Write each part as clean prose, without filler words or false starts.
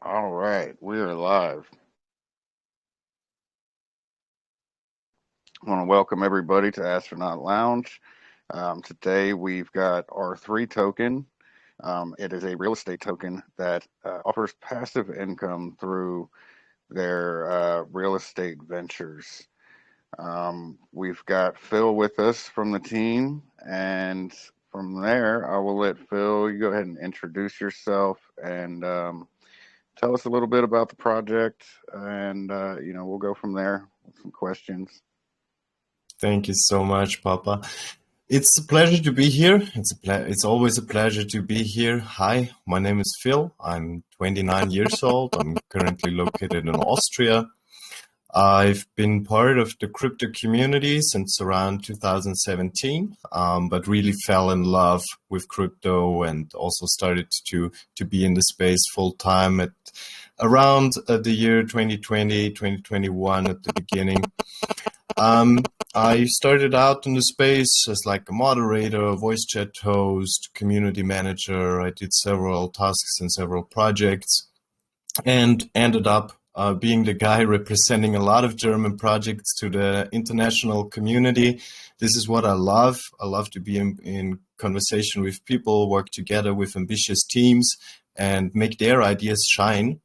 All right, we are live. I want to welcome everybody to Astronaut Lounge. Today we've got our 3 token. It is a real estate token that offers passive income through their real estate ventures. We've got Phil with us from the team, and from there, I will let Phil, you go ahead and introduce yourself and tell us a little bit about the project, and we'll go from there with some questions. Thank you so much, Papa. It's a pleasure to be here. It's always a pleasure to be here. Hi, my name is Phil. I'm 29 years old. I'm currently located in Austria. I've been part of the crypto community since around 2017, but really fell in love with crypto and also started to be in the space full time at around the year 2020, 2021 at the beginning. I started out in the space as like a moderator, voice chat host, community manager. I did several tasks and several projects and ended up being the guy representing a lot of German projects to the international community. This is what I love. I love to be in conversation with people, work together with ambitious teams and make their ideas shine.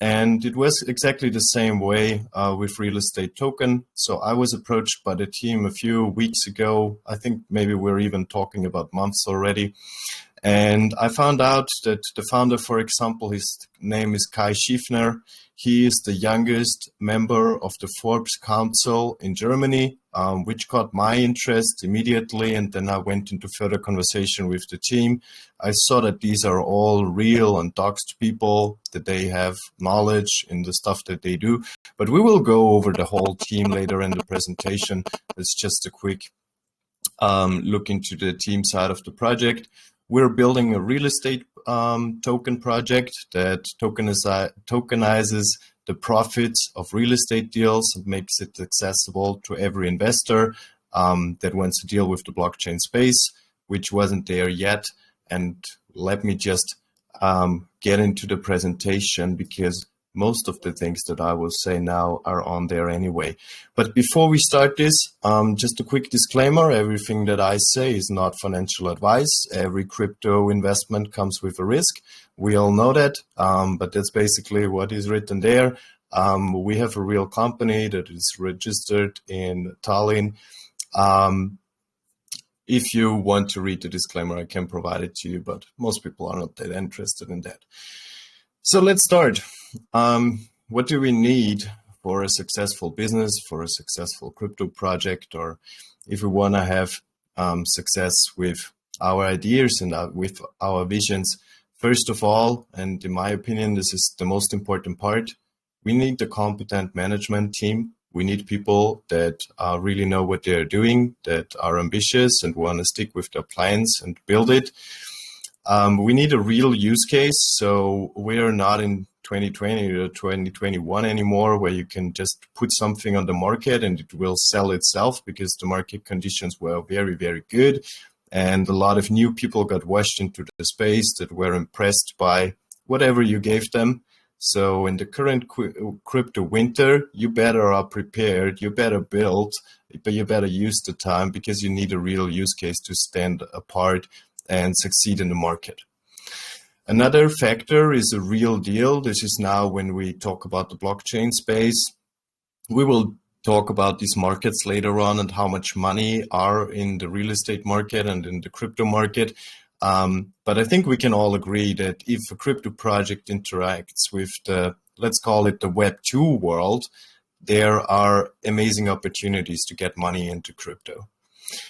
And it was exactly the same way with Real Estate Token. So I was approached by the team a few weeks ago. I think maybe we're even talking about months already. And I found out that the founder, for example, his name is Kai Schiefner. He is the youngest member of the Forbes Council in Germany, which caught my interest immediately. And then I went into further conversation with the team. I saw that these are all real and doxed people, that they have knowledge in the stuff that they do. But we will go over the whole team later in the presentation. It's just a quick look into the team side of the project. We're building a real estate token project that tokenizes the profits of real estate deals and makes it accessible to every investor that wants to deal with the blockchain space, which wasn't there yet. And let me just get into the presentation because most of the things that I will say now are on there anyway. But before we start this, just a quick disclaimer, everything that I say is not financial advice. Every crypto investment comes with a risk. We all know that, but that's basically what is written there. We have a real company that is registered in Tallinn. If you want to read the disclaimer, I can provide it to you, but most people are not that interested in that. So let's start. What do we need for a successful business, for a successful crypto project, or if we want to have success with our ideas and with our visions? First of all, and in my opinion, this is the most important part, we need a competent management team. We need people that really know what they're doing, that are ambitious and want to stick with their plans and build it. We need a real use case. So we're not in 2020 or 2021 anymore, where you can just put something on the market and it will sell itself, because the market conditions were very, very good. And a lot of new people got washed into the space that were impressed by whatever you gave them. So in the current crypto winter, you better are prepared, you better build, but you better use the time, because you need a real use case to stand apart and succeed in the market. Another factor is a real deal. This is now when we talk about the blockchain space. We will talk about these markets later on and how much money are in the real estate market and in the crypto market. But I think we can all agree that if a crypto project interacts with the, let's call it the Web 2 world, there are amazing opportunities to get money into crypto.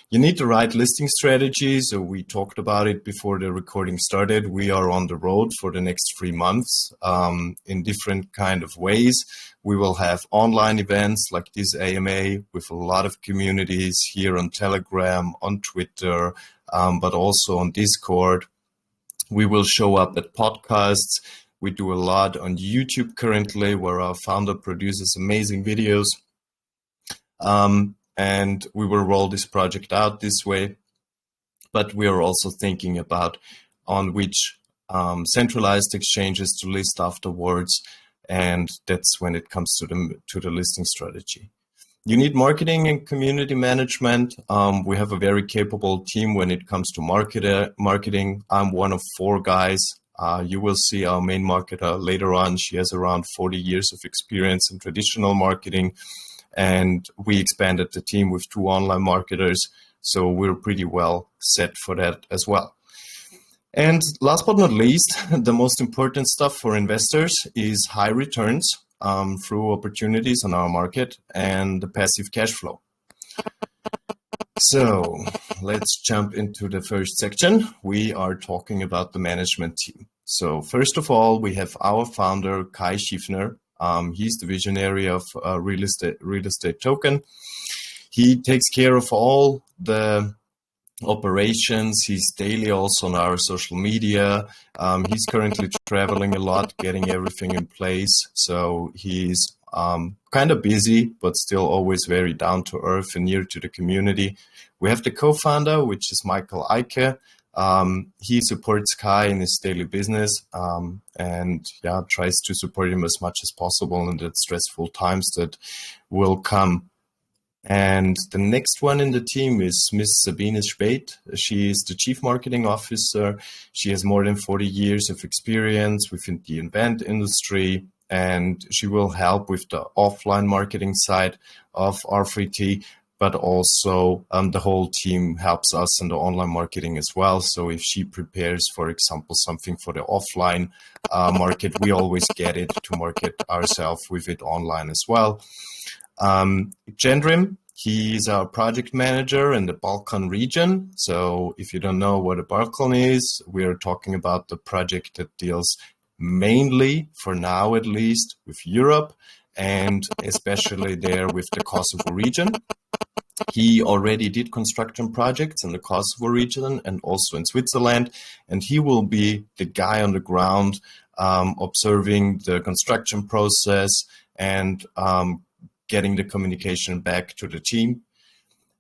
You need the right listing strategy. So we talked about it before the recording started. We are on the road for the next 3 months in different kind of ways. We will have online events like this AMA with a lot of communities here on Telegram, on Twitter, but also on Discord. We will show up at podcasts. We do a lot on YouTube currently, where our founder produces amazing videos. And we will roll this project out this way. But we are also thinking about on which centralized exchanges to list afterwards, and that's when it comes to the listing strategy. You need marketing and community management. We have a very capable team when it comes to marketing. I'm one of 4 guys. You will see our main marketer later on. She has around 40 years of experience in traditional marketing, and we expanded the team with 2 online marketers. So we're pretty well set for that as well. And last but not least, the most important stuff for investors is high returns through opportunities on our market and the passive cash flow. So let's jump into the first section. We are talking about the management team. So first of all, we have our founder, Kai Schiefner. He's the visionary of real estate token. He takes care of all the operations. He's daily also on our social media. He's currently traveling a lot, getting everything in place. So he's kind of busy, but still always very down to earth and near to the community. We have the co-founder, which is Michael Eike. He supports Kai in his daily business and tries to support him as much as possible in the stressful times that will come. And the next one in the team is Miss Sabine Speth. She is the Chief Marketing Officer. She has more than 40 years of experience within the event industry, and she will help with the offline marketing side of R3T, but also the whole team helps us in the online marketing as well. So if she prepares, for example, something for the offline market, we always get it to market ourselves with it online as well. Gendrim, he's our project manager in the Balkan region. So if you don't know what a Balkan is, we're talking about the project that deals mainly, for now at least, with Europe and especially there with the Kosovo region. He already did construction projects in the Kosovo region and also in Switzerland, and he will be the guy on the ground observing the construction process and getting the communication back to the team.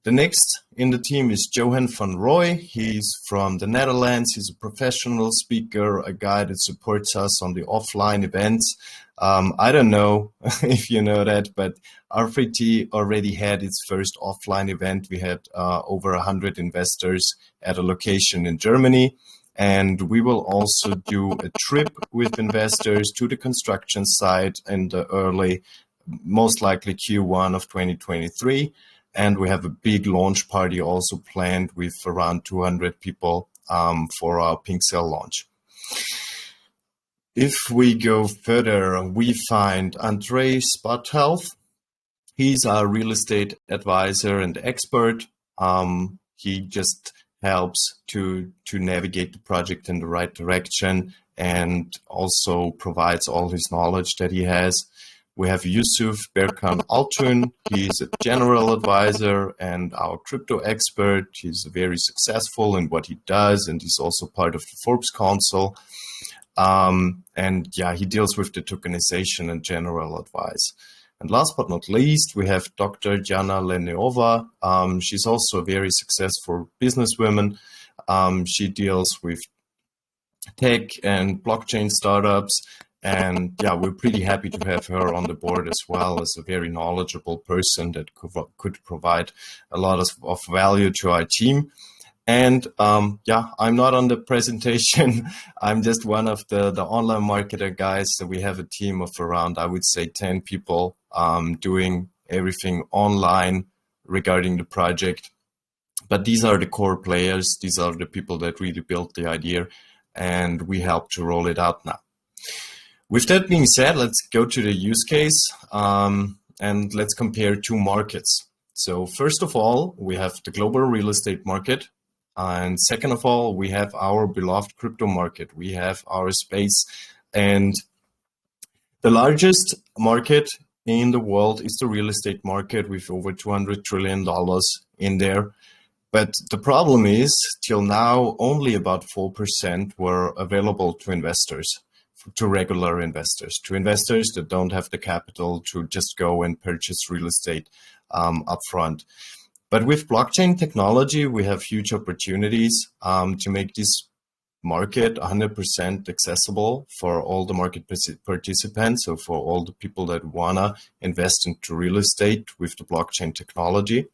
The next in the team is Johan van Rooij. He's from the Netherlands. He's a professional speaker, a guy that supports us on the offline events. I don't know if you know that, but R3T already had its first offline event. We had over 100 investors at a location in Germany. And we will also do a trip with investors to the construction site in the early, most likely Q1 of 2023. And we have a big launch party also planned with around 200 people for our Pink Cell launch. If we go further, we find Andrei Spothelf. He's our real estate advisor and expert. He just helps to navigate the project in the right direction and also provides all his knowledge that he has. We have Yusuf Berkan Altun. He's a general advisor and our crypto expert. He's very successful in what he does, and he's also part of the Forbes Council. He deals with the tokenization and general advice. And last but not least, we have Dr. Jana Leneova. She's also a very successful businesswoman. She deals with tech and blockchain startups. And we're pretty happy to have her on the board as well as a very knowledgeable person that could provide a lot of value to our team. And I'm not on the presentation. I'm just one of the online marketer guys. So we have a team of around, I would say, 10 people doing everything online regarding the project. But these are the core players. These are the people that really built the idea, and we help to roll it out now. With that being said, let's go to the use case and let's compare 2 markets. So first of all, we have the global real estate market. And second of all, we have our beloved crypto market. We have our space. And the largest market in the world is the real estate market with over $200 trillion in there. But the problem is, till now, only about 4% were available to investors. To regular investors, to investors that don't have the capital to just go and purchase real estate upfront. But with blockchain technology, we have huge opportunities to make this market, 100% accessible for all the market participants, so for all the people that wanna invest into real estate with the blockchain technology.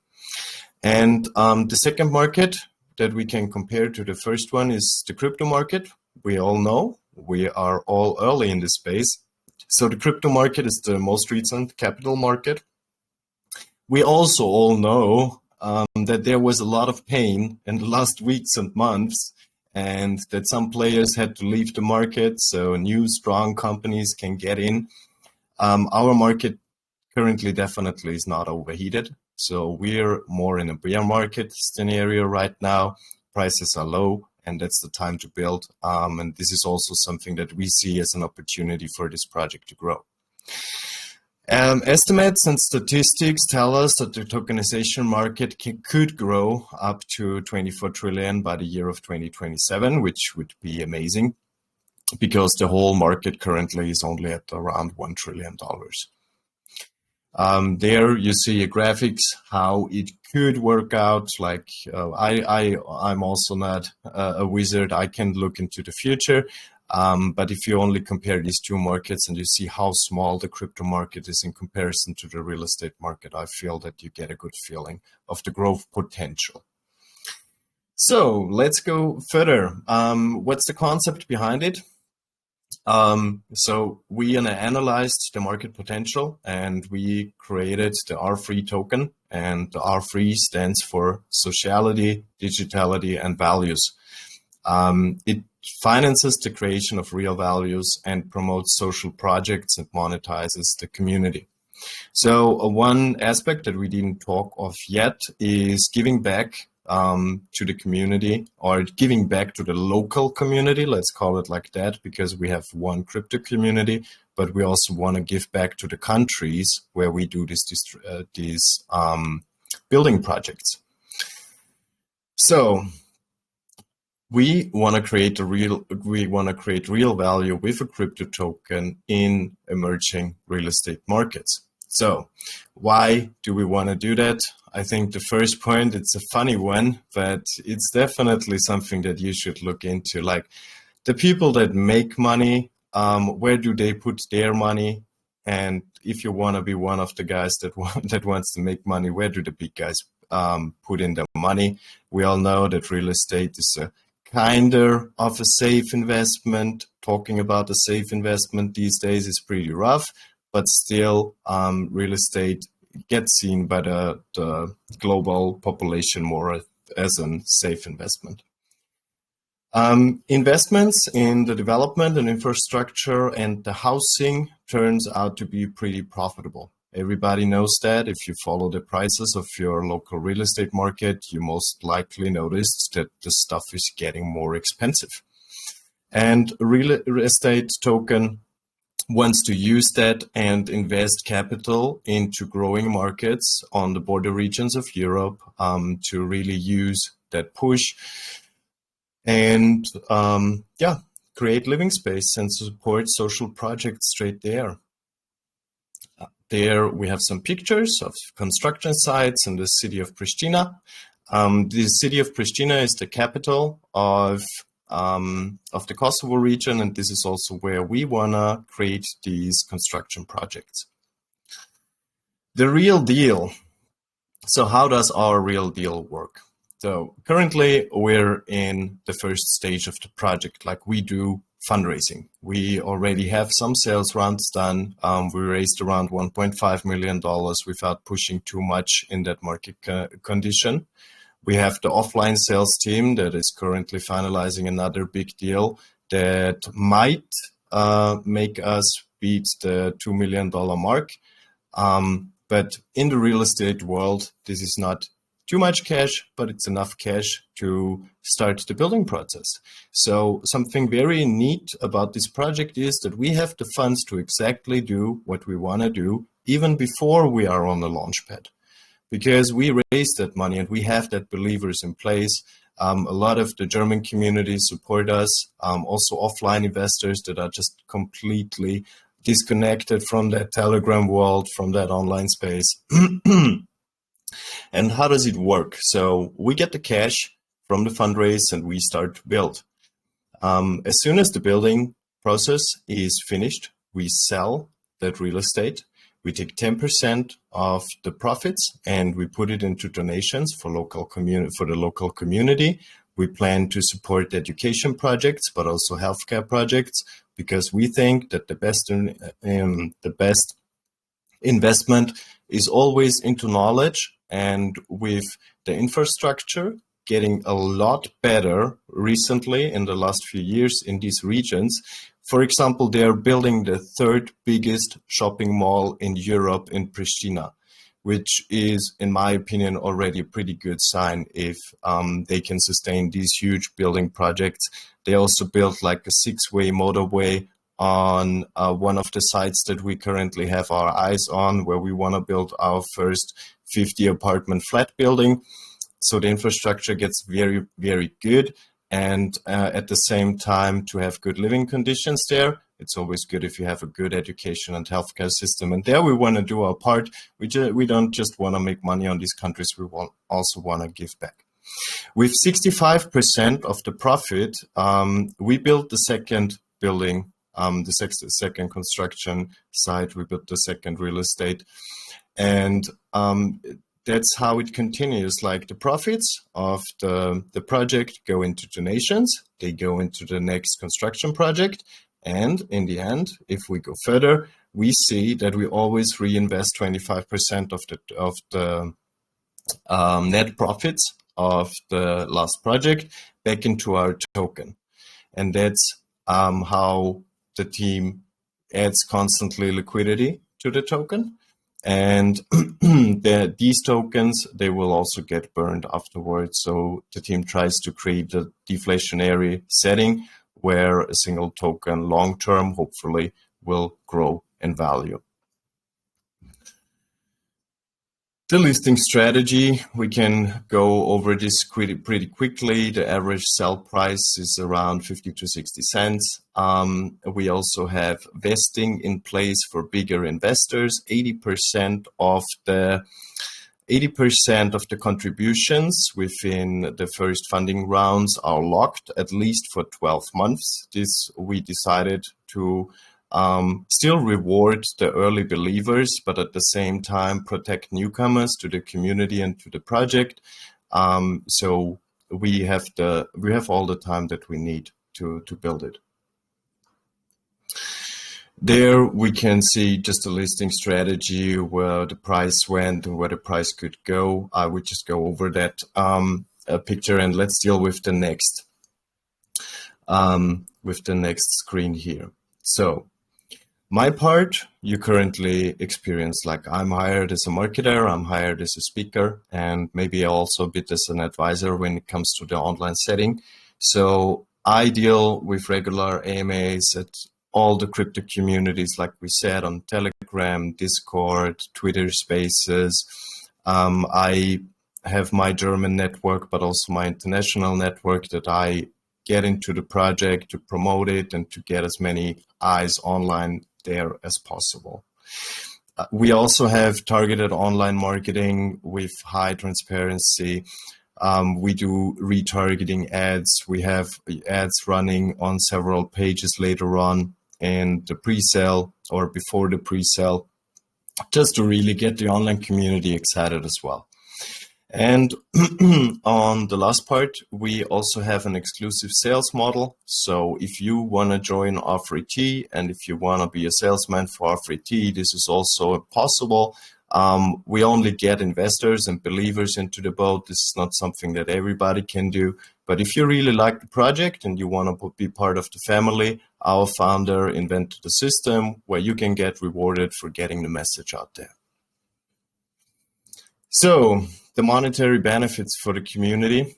And the second market that we can compare to the first one is the crypto market. We all know we are all early in this space. So the crypto market is the most recent capital market. We also all know that there was a lot of pain in the last weeks and months, and that some players had to leave the market so new strong companies can get in. Our market currently definitely is not overheated. So we're more in a bear market scenario right now. Prices are low, and that's the time to build. And this is also something that we see as an opportunity for this project to grow. Estimates and statistics tell us that the tokenization market could grow up to 24 trillion by the year of 2027, which would be amazing because the whole market currently is only at around $1 trillion. There you see a graphics how it could work out. Like I'm also not a wizard. I can look into the future. But if you only compare these two markets and you see how small the crypto market is in comparison to the real estate market, I feel that you get a good feeling of the growth potential. So let's go further. What's the concept behind it? So we analyzed the market potential and we created the R3 token, and the R3 stands for sociality, digitality, and values. It finances the creation of real values and promotes social projects and monetizes the community. So one aspect that we didn't talk of yet is giving back to the community, or giving back to the local community, let's call it like that, because we have one crypto community, but we also want to give back to the countries where we do these building projects. So we want to create real value with a crypto token in emerging real estate markets. So why do we want to do that? I think the first point, it's a funny one, but it's definitely something that you should look into. Like the people that make money, where do they put their money? And if you want to be one of the guys that wants to make money, where do the big guys put in their money? We all know that real estate is a kind of a safe investment. Talking about a safe investment these days is pretty rough, but still real estate gets seen by the global population more as a safe investment. Investments in the development and infrastructure and the housing turns out to be pretty profitable. Everybody knows that. If you follow the prices of your local real estate market, you most likely noticed that the stuff is getting more expensive. And a real estate token wants to use that and invest capital into growing markets on the border regions of Europe to really use that push and create living space and support social projects straight there. There we have some pictures of construction sites in the city of Pristina. The city of Pristina is the capital of the Kosovo region, and this is also where we wanna create these construction projects. The real deal. So how does our real deal work? So currently we're in the first stage of the project, like we do fundraising. We already have some sales rounds done. We raised around $1.5 million without pushing too much in that market condition. We have the offline sales team that is currently finalizing another big deal that might make us beat the $2 million mark. But in the real estate world, this is not too much cash, but it's enough cash to start the building process. So something very neat about this project is that we have the funds to exactly do what we want to do, even before we are on the launch pad. Because we raised that money and we have that believers in place. A lot of the German community support us, also offline investors that are just completely disconnected from that Telegram world, from that online space. And how does it work? So we get the cash from the fundraise and we start to build. As soon as the building process is finished, we sell that real estate. We take 10% of the profits and we put it into donations for the local community. We plan to support education projects, but also healthcare projects, because we think that the best investment is always into knowledge, and with the infrastructure getting a lot better recently in the last few years in these regions. For example, they are building the third biggest shopping mall in Europe in Pristina, which is, in my opinion, already a pretty good sign if they can sustain these huge building projects. They also built like a 6-way motorway on one of the sites that we currently have our eyes on, where we want to build our first 50 apartment flat building. So the infrastructure gets very, very good. And at the same time, to have good living conditions there, it's always good if you have a good education and healthcare system. And there we want to do our part. We don't just want to make money on these countries, we also want to give back. With 65% of the profit, we built the second building, the second construction site, we built the second real estate. And that's how it continues. Like the profits of the project go into donations, they go into the next construction project. And in the end, if we go further, we see that we always reinvest 25% of the net profits of the last project back into our token. And that's how the team adds constantly liquidity to the token. And these tokens, they will also get burned afterwards. So the team tries to create a deflationary setting where a single token long-term, hopefully, will grow in value. The listing strategy, we can go over this pretty quickly. The average sell price is around 50 to 60 cents. We also have vesting in place for bigger investors. 80% of the contributions within the first funding rounds are locked, at least for 12 months. This we decided to still reward the early believers, but at the same time protect newcomers to the community and to the project. So we have all the time that we need to build it. There we can see just a listing strategy where the price went and where the price could go. I would just go over that picture, and let's deal with the next screen here. So my part, you currently experience, like I'm hired as a marketer, I'm hired as a speaker, and maybe also a bit as an advisor when it comes to the online setting. So I deal with regular AMAs at all the crypto communities, like we said, on Telegram, Discord, Twitter Spaces. I have my German network, but also my international network that I get into the project to promote it and to get as many eyes online there as possible. We also have targeted online marketing with high transparency. We do retargeting ads. We have ads running on several pages later on in the pre-sale or before the pre-sale, just to really get the online community excited as well. And on the last part, we also have an exclusive sales model. So if you want to join R3T and if you want to be a salesman for R3T, this is also possible. We only get investors and believers into the boat. This is not something that everybody can do. But if you really like the project and you want to be part of the family, our founder invented a system where you can get rewarded for getting the message out there. So the monetary benefits for the community,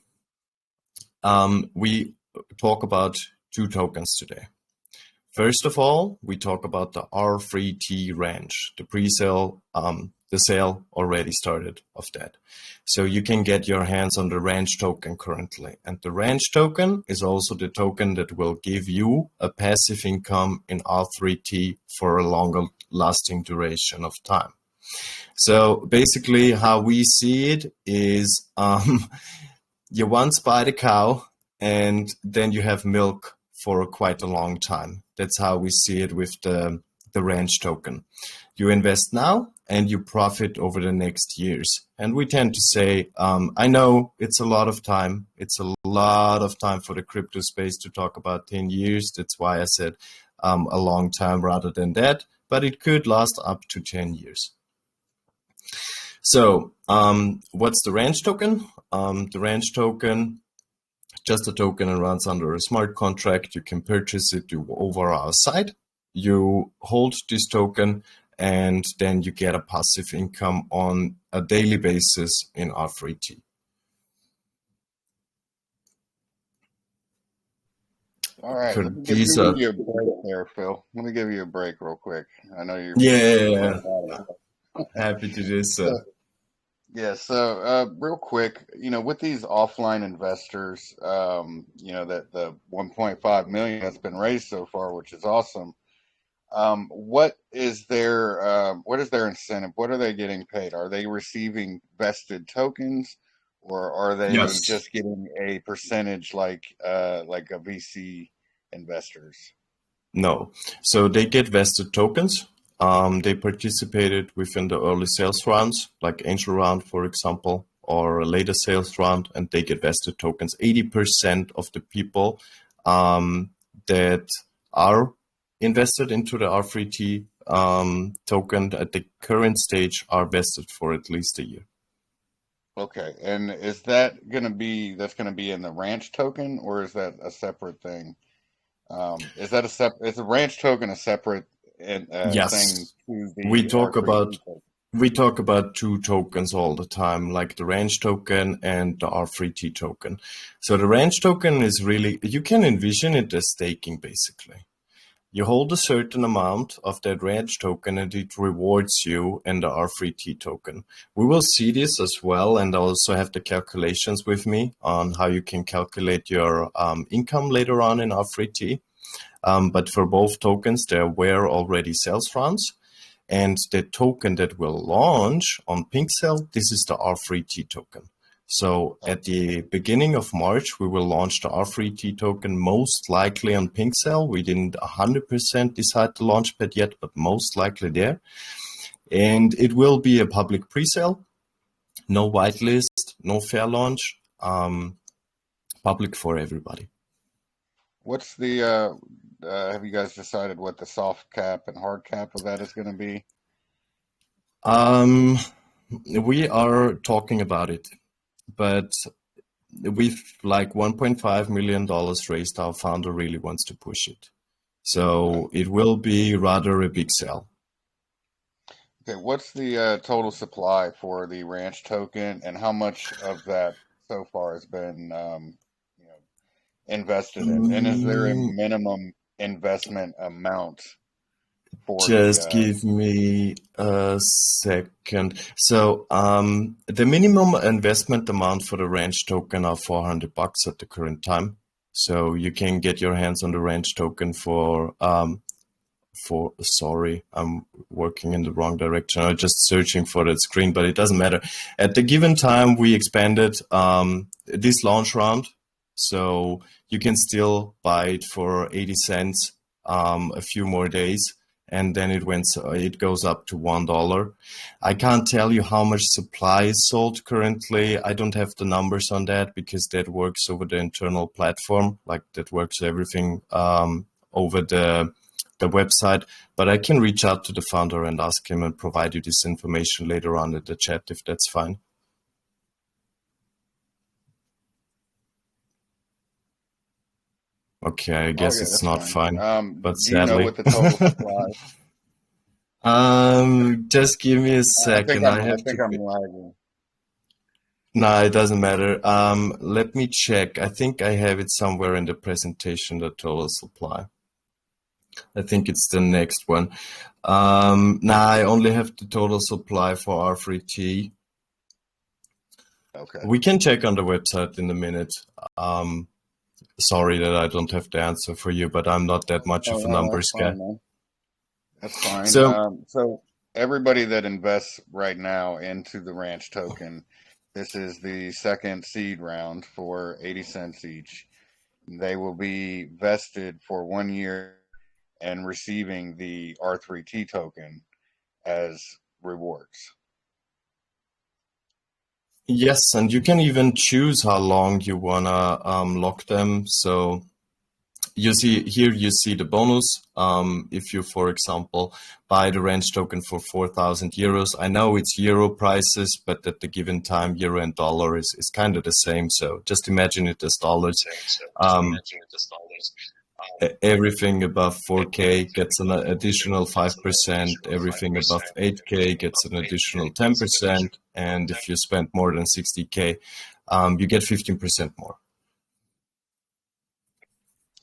we talk about two tokens today. First of all, we talk about the R3T ranch. The pre-sale, the sale already started of that. So you can get your hands on the ranch token currently. And the ranch token is also the token that will give you a passive income in R3T for a longer lasting duration of time. So basically how we see it is you once buy the cow and then you have milk for quite a long time. That's how we see it with the ranch token. You invest now and you profit over the next years. And we tend to say, I know it's a lot of time. It's a lot of time for the crypto space to talk about 10 years. That's why I said a long time rather than that, but it could last up to 10 years. So what's the ranch token? The ranch token, just a token, and runs under a smart contract. You can purchase it over our site. You hold this token and then you get a passive income on a daily basis in R3T. All right, let me give you a break there, Phil. Let me give you a break real quick. I know you're yeah, happy to do so. Yeah, so real quick, with these offline investors, that the 1.5 million that's been raised so far, which is awesome. What is their incentive? What are they getting paid? Are they receiving vested tokens, or are they Yes. just getting a percentage like a VC investors? No. So they get vested tokens. They participated within the early sales rounds, like angel round, for example, or a later sales round, and they get vested tokens. 80% of the people that are invested into the R3T token at the current stage are vested for at least a year. Okay, and is that going to be in the ranch token, or is that a separate thing? Is the ranch token a separate Yes, thing to we the talk R3T about token? we talk about two tokens all the time, like the ranch token and the R3T token. So the ranch token is really, you can envision it as staking basically. You hold a certain amount of that ranch token and it rewards you in the R3T token. We will see this as well, and I also have the calculations with me on how you can calculate your income later on in R3T. But for both tokens, there were already sales rounds. And the token that will launch on PinkCell, this is the R3T token. So at the beginning of March, we will launch the R3T token most likely on PinkCell. We didn't 100% decide the launchpad yet, but most likely there. And it will be a public pre-sale, no whitelist, no fair launch, public for everybody. What's the have you guys decided what the soft cap and hard cap of that is going to be? We are talking about it, but with like $1.5 million raised, our founder really wants to push it. So it will be rather a big sell. Okay, what's the total supply for the ranch token, and how much of that so far has been invested in? And is there a minimum investment amount for Just give me a second. So the minimum investment amount for the ranch token are $400 at the current time. So you can get your hands on the ranch token for sorry, I'm working in the wrong direction. I'm just searching for that screen, but it doesn't matter. At the given time, we expanded this launch round, so you can still buy it for 80 cents a few more days, and then it goes up to $1. I can't tell you how much supply is sold currently. I don't have the numbers on that because that works over the internal platform, like that works everything over the website, but I can reach out to the founder and ask him and provide you this information later on in the chat if that's fine. Okay, I guess it's not fine, but do you know sadly. what the total supply? Just give me a second. I think I'm lagging. No, it doesn't matter. Let me check. I think I have it somewhere in the presentation, the total supply. I think it's the next one. I only have the total supply for R3T. Okay. We can check on the website in a minute. Sorry that I don't have the answer for you, but I'm not that much of a numbers guy. That's fine. So everybody that invests right now into the ranch token, this is the second seed round for 80 cents each. they will be vested for 1 year and receiving the R3T token as rewards. Yes, and you can even choose how long you wanna lock them. So you see here, you see the bonus. If you, for example, buy the range token for 4,000 euros, I know it's euro prices, but at the given time, euro and dollar is kind of the same. So just imagine it as dollars. Um, Everything above 4K gets an additional 5%. Everything above 8K gets an additional 10%. And if you spend more than 60K, you get 15% more.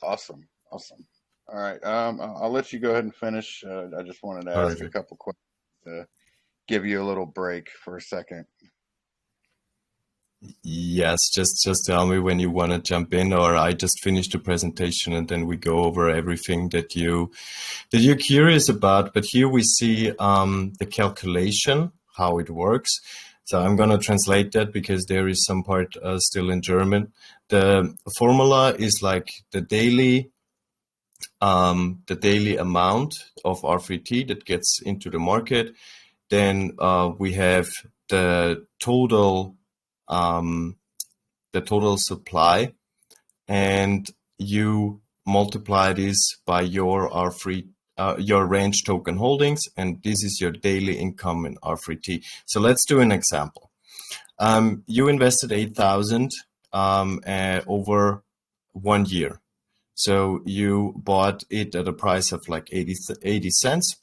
Awesome, awesome. All right, I'll let you go ahead and finish. I just wanted to ask a Perfect. couple questions to give you a little break for a second. Yes, just tell me when you want to jump in, or I just finish the presentation and then we go over everything that you're curious about. But here we see the calculation, how it works. So I'm going to translate that because there is some part still in German. The formula is like the daily amount of R3T that gets into the market. Then we have the total supply, and you multiply this by your R3 your range token holdings, and this is your daily income in R3T. So let's do an example. You invested 8,000 over 1 year. So you bought it at a price of like 80 cents,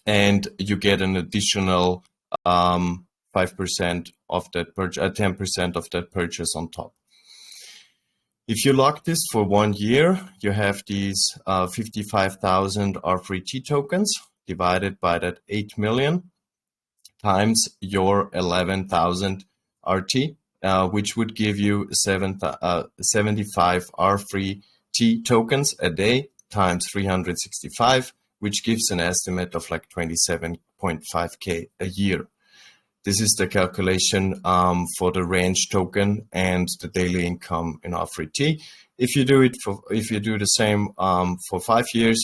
and you get an additional 5% of that purchase, 10% of that purchase on top. If you lock this for 1 year, you have these 55,000 R3T tokens divided by that 8 million times your 11,000 RT, which would give you 75 R3T tokens a day times 365, which gives an estimate of like 27.5K a year. This is the calculation for the range token and the daily income in R3T. If you do the same for 5 years,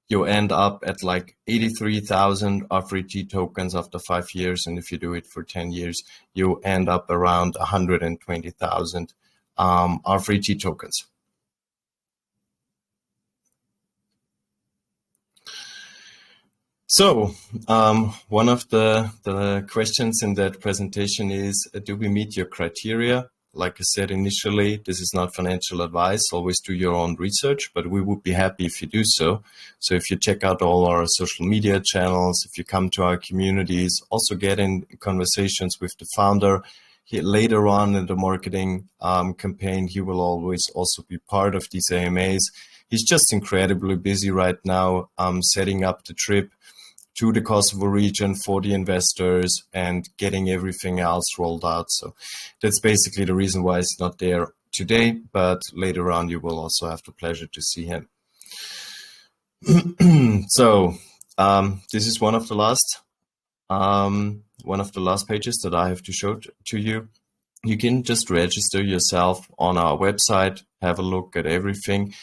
you end up at like 83,000 R3T tokens after 5 years, and if you do it for 10 years, you end up around 120,000 R3T tokens. So one of the questions in that presentation is, do we meet your criteria? Like I said initially, this is not financial advice. Always do your own research, but we would be happy if you do so. So if you check out all our social media channels, if you come to our communities, also get in conversations with the founder. Later on in the marketing campaign, he will always also be part of these AMAs. He's just incredibly busy right now setting up the trip to the Kosovo region for the investors and getting everything else rolled out. So that's basically the reason why it's not there today, but later on you will also have the pleasure to see him. So this is one of the last pages that I have to show to you. You can just register yourself on our website, have a look at everything.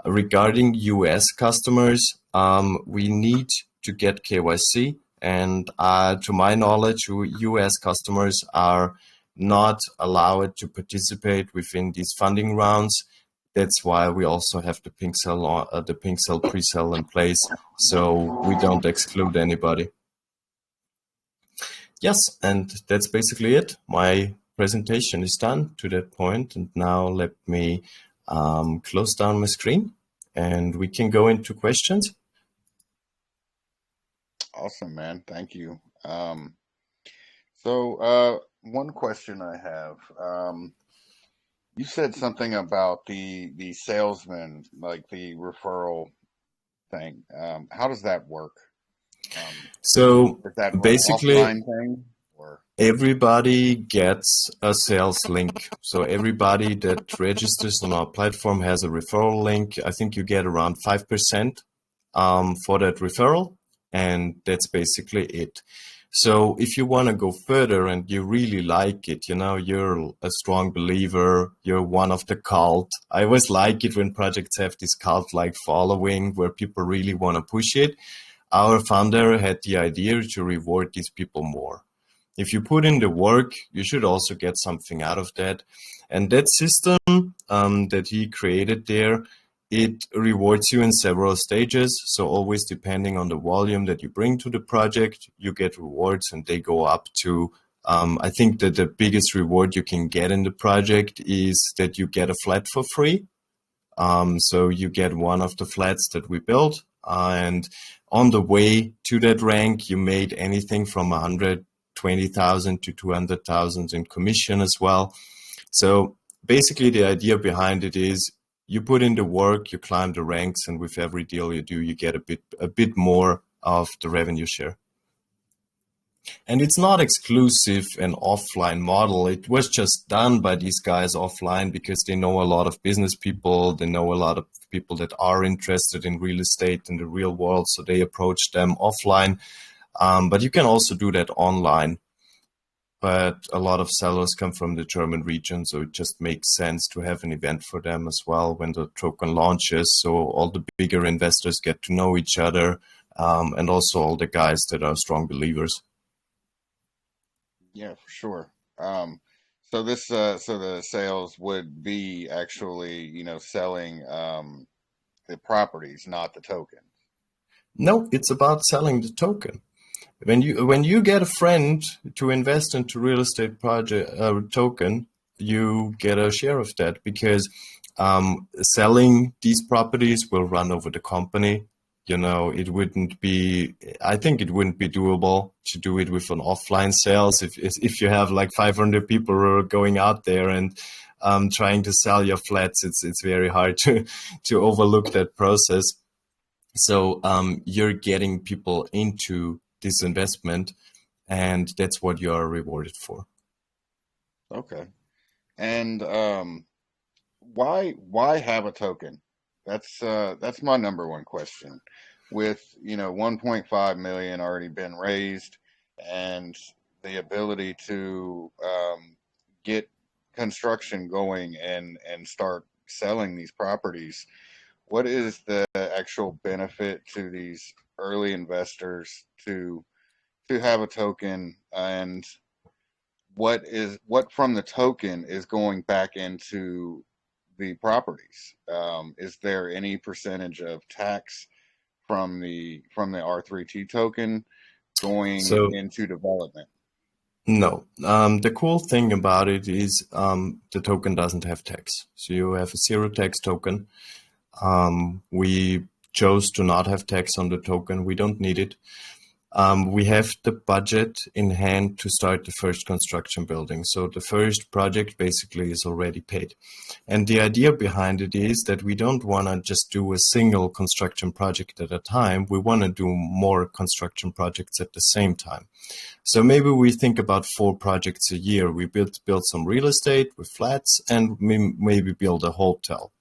Regarding US customers, we need to get KYC, and to my knowledge, US customers are not allowed to participate within these funding rounds. That's why we also have the pink cell pre-sale in place, so we don't exclude anybody. Yes, and that's basically it. My presentation is done to that point, and now let me close down my screen, and we can go into questions. Awesome, man. Thank you. One question I have. You said something about the salesman, like the referral thing. How does that work? So Is that an basically, offline thing, or? everybody gets a sales link. So everybody that registers on our platform has a referral link. I think you get around 5% for that referral, and that's basically it. So if you want to go further and you really like it, you're a strong believer, you're one of the cult. I always like it when projects have this cult-like following where people really want to push it. Our founder had the idea to reward these people more. If you put in the work, you should also get something out of that. And that system that he created there, it rewards you in several stages. So always depending on the volume that you bring to the project, you get rewards, and they go up to, I think that the biggest reward you can get in the project is that you get a flat for free. So you get one of the flats that we built, and on the way to that rank, you made anything from 120,000 to 200,000 in commission as well. So basically the idea behind it is you put in the work, you climb the ranks, and with every deal you do, you get a bit more of the revenue share. And it's not exclusive an offline model. It was just done by these guys offline because they know a lot of business people. They know a lot of people that are interested in real estate in the real world. So they approach them offline. But you can also do that online. But a lot of sellers come from the German region, so it just makes sense to have an event for them as well when the token launches. So all the bigger investors get to know each other, and also all the guys that are strong believers. Yeah, for sure. So so the sales would be actually, selling the properties, not the tokens. No, it's about selling the token. When you get a friend to invest into real estate project token, you get a share of that because selling these properties will run over the company. It wouldn't be. I think it wouldn't be doable to do it with an offline sales if you have like 500 people who are going out there and trying to sell your flats. It's very hard to overlook that process. So you're getting people into this investment, and that's what you are rewarded for. Okay. And why have a token? That's my number one question. With 1.5 million already been raised, and the ability to get construction going and start selling these properties, what is the actual benefit to these early investors to have a token, and what from the token is going back into the properties? Is there any percentage of tax from the R3T token going So into development? no, the cool thing about it is the token doesn't have tax. So you have a zero tax token. We chose to not have tax on the token. We don't need it. We have the budget in hand to start the first construction building. So the first project basically is already paid. And the idea behind it is that we don't want to just do a single construction project at a time. We want to do more construction projects at the same time. So maybe we think about 4 projects a year. We build some real estate with flats and maybe build a hotel.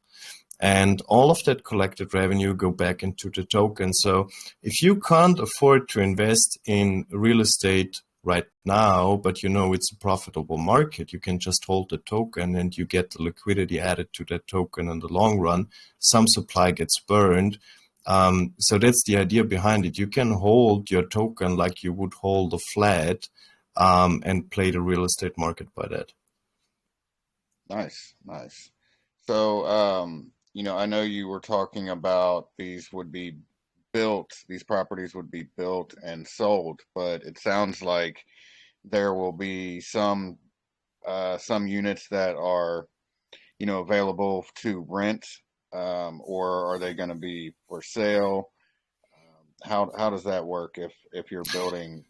And all of that collected revenue go back into the token. So if you can't afford to invest in real estate right now, but it's a profitable market, you can just hold the token and you get the liquidity added to that token in the long run. Some supply gets burned. So that's the idea behind it. You can hold your token like you would hold a flat, and play the real estate market by that. Nice, nice. So, I know you were talking about these properties would be built and sold, but it sounds like there will be some units that are, available to rent, or are they going to be for sale? How does that work if you're building,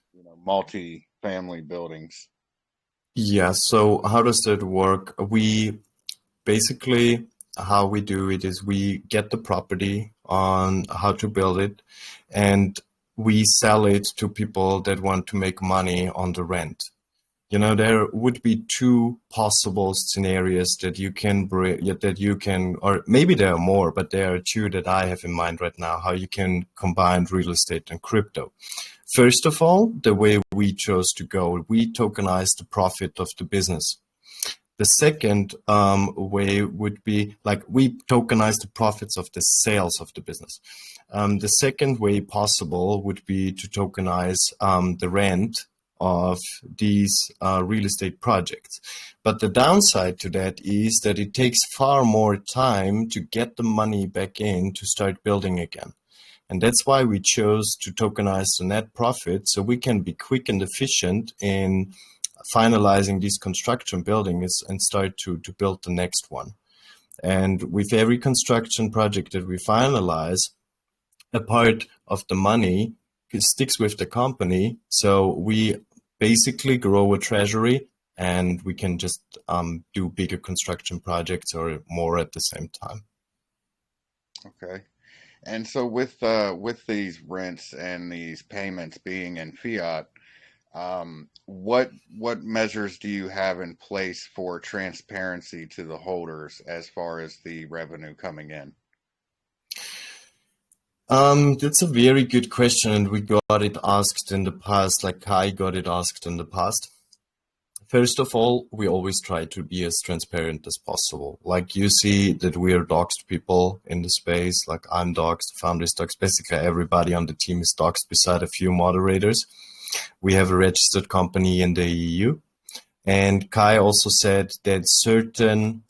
multi-family buildings? Yeah, so how does that work? We basically, how we do it is we get the property on how to build it, and we sell it to people that want to make money on the rent. You know, there would be two possible scenarios that you can bring, that you can, or maybe there are more, but there are two that I have in mind right now, how you can combine real estate and crypto. First of all, the way we chose to go, we tokenize the profit of the business. The second way would be like we tokenize the profits of the sales of the business. The second way possible would be to tokenize the rent of these real estate projects. But the downside to that is that it takes far more time to get the money back in to start building again. And that's why we chose to tokenize the net profit so we can be quick and efficient in finalizing these construction buildings and start to build the next one. And with every construction project that we finalize, a part of the money sticks with the company. So we basically grow a treasury and we can just do bigger construction projects or more at the same time. Okay. And so with these rents and these payments being in fiat, what measures do you have in place for transparency to the holders as far as the revenue coming in? That's a very good question, and we got it asked in the past, like Kai got it asked in the past. First of all, we always try to be as transparent as possible. Like you see that we are doxed people in the space, like I'm doxed, founders doxed, basically everybody on the team is doxed beside a few moderators. We have a registered company in the EU. And Kai also said that certain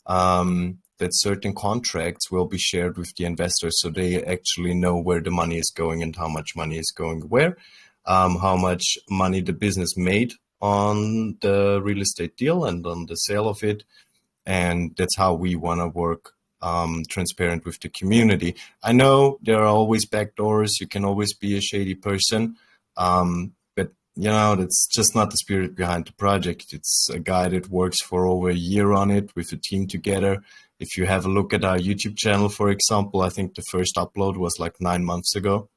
contracts will be shared with the investors, so they actually know where the money is going and how much money is going where, how much money the business made on the real estate deal and on the sale of it. And that's how we want to work transparent with the community. I know there are always backdoors. You can always be a shady person. But you know, that's just not the spirit behind the project. It's a guy that works for over a year on it with a team together. If you have a look at our YouTube channel, for example, I think the first upload was like 9 months ago.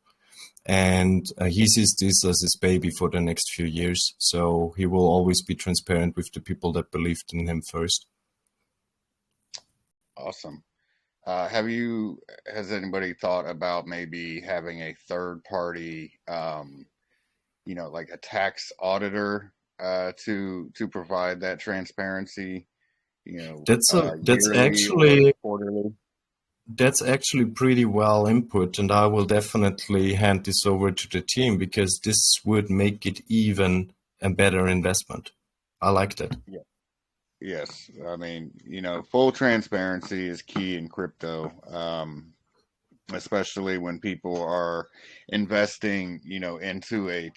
And he sees this as his baby for the next few years. So he will always be transparent with the people that believed in him first. Awesome. Has anybody thought about maybe having a third party, like a tax auditor, to provide that transparency, That's yearly or actually quarterly? That's actually pretty well input, and I will definitely hand this over to the team because this would make it even a better investment. I like that. Yeah. Yes. I mean, full transparency is key in crypto, especially when people are investing, into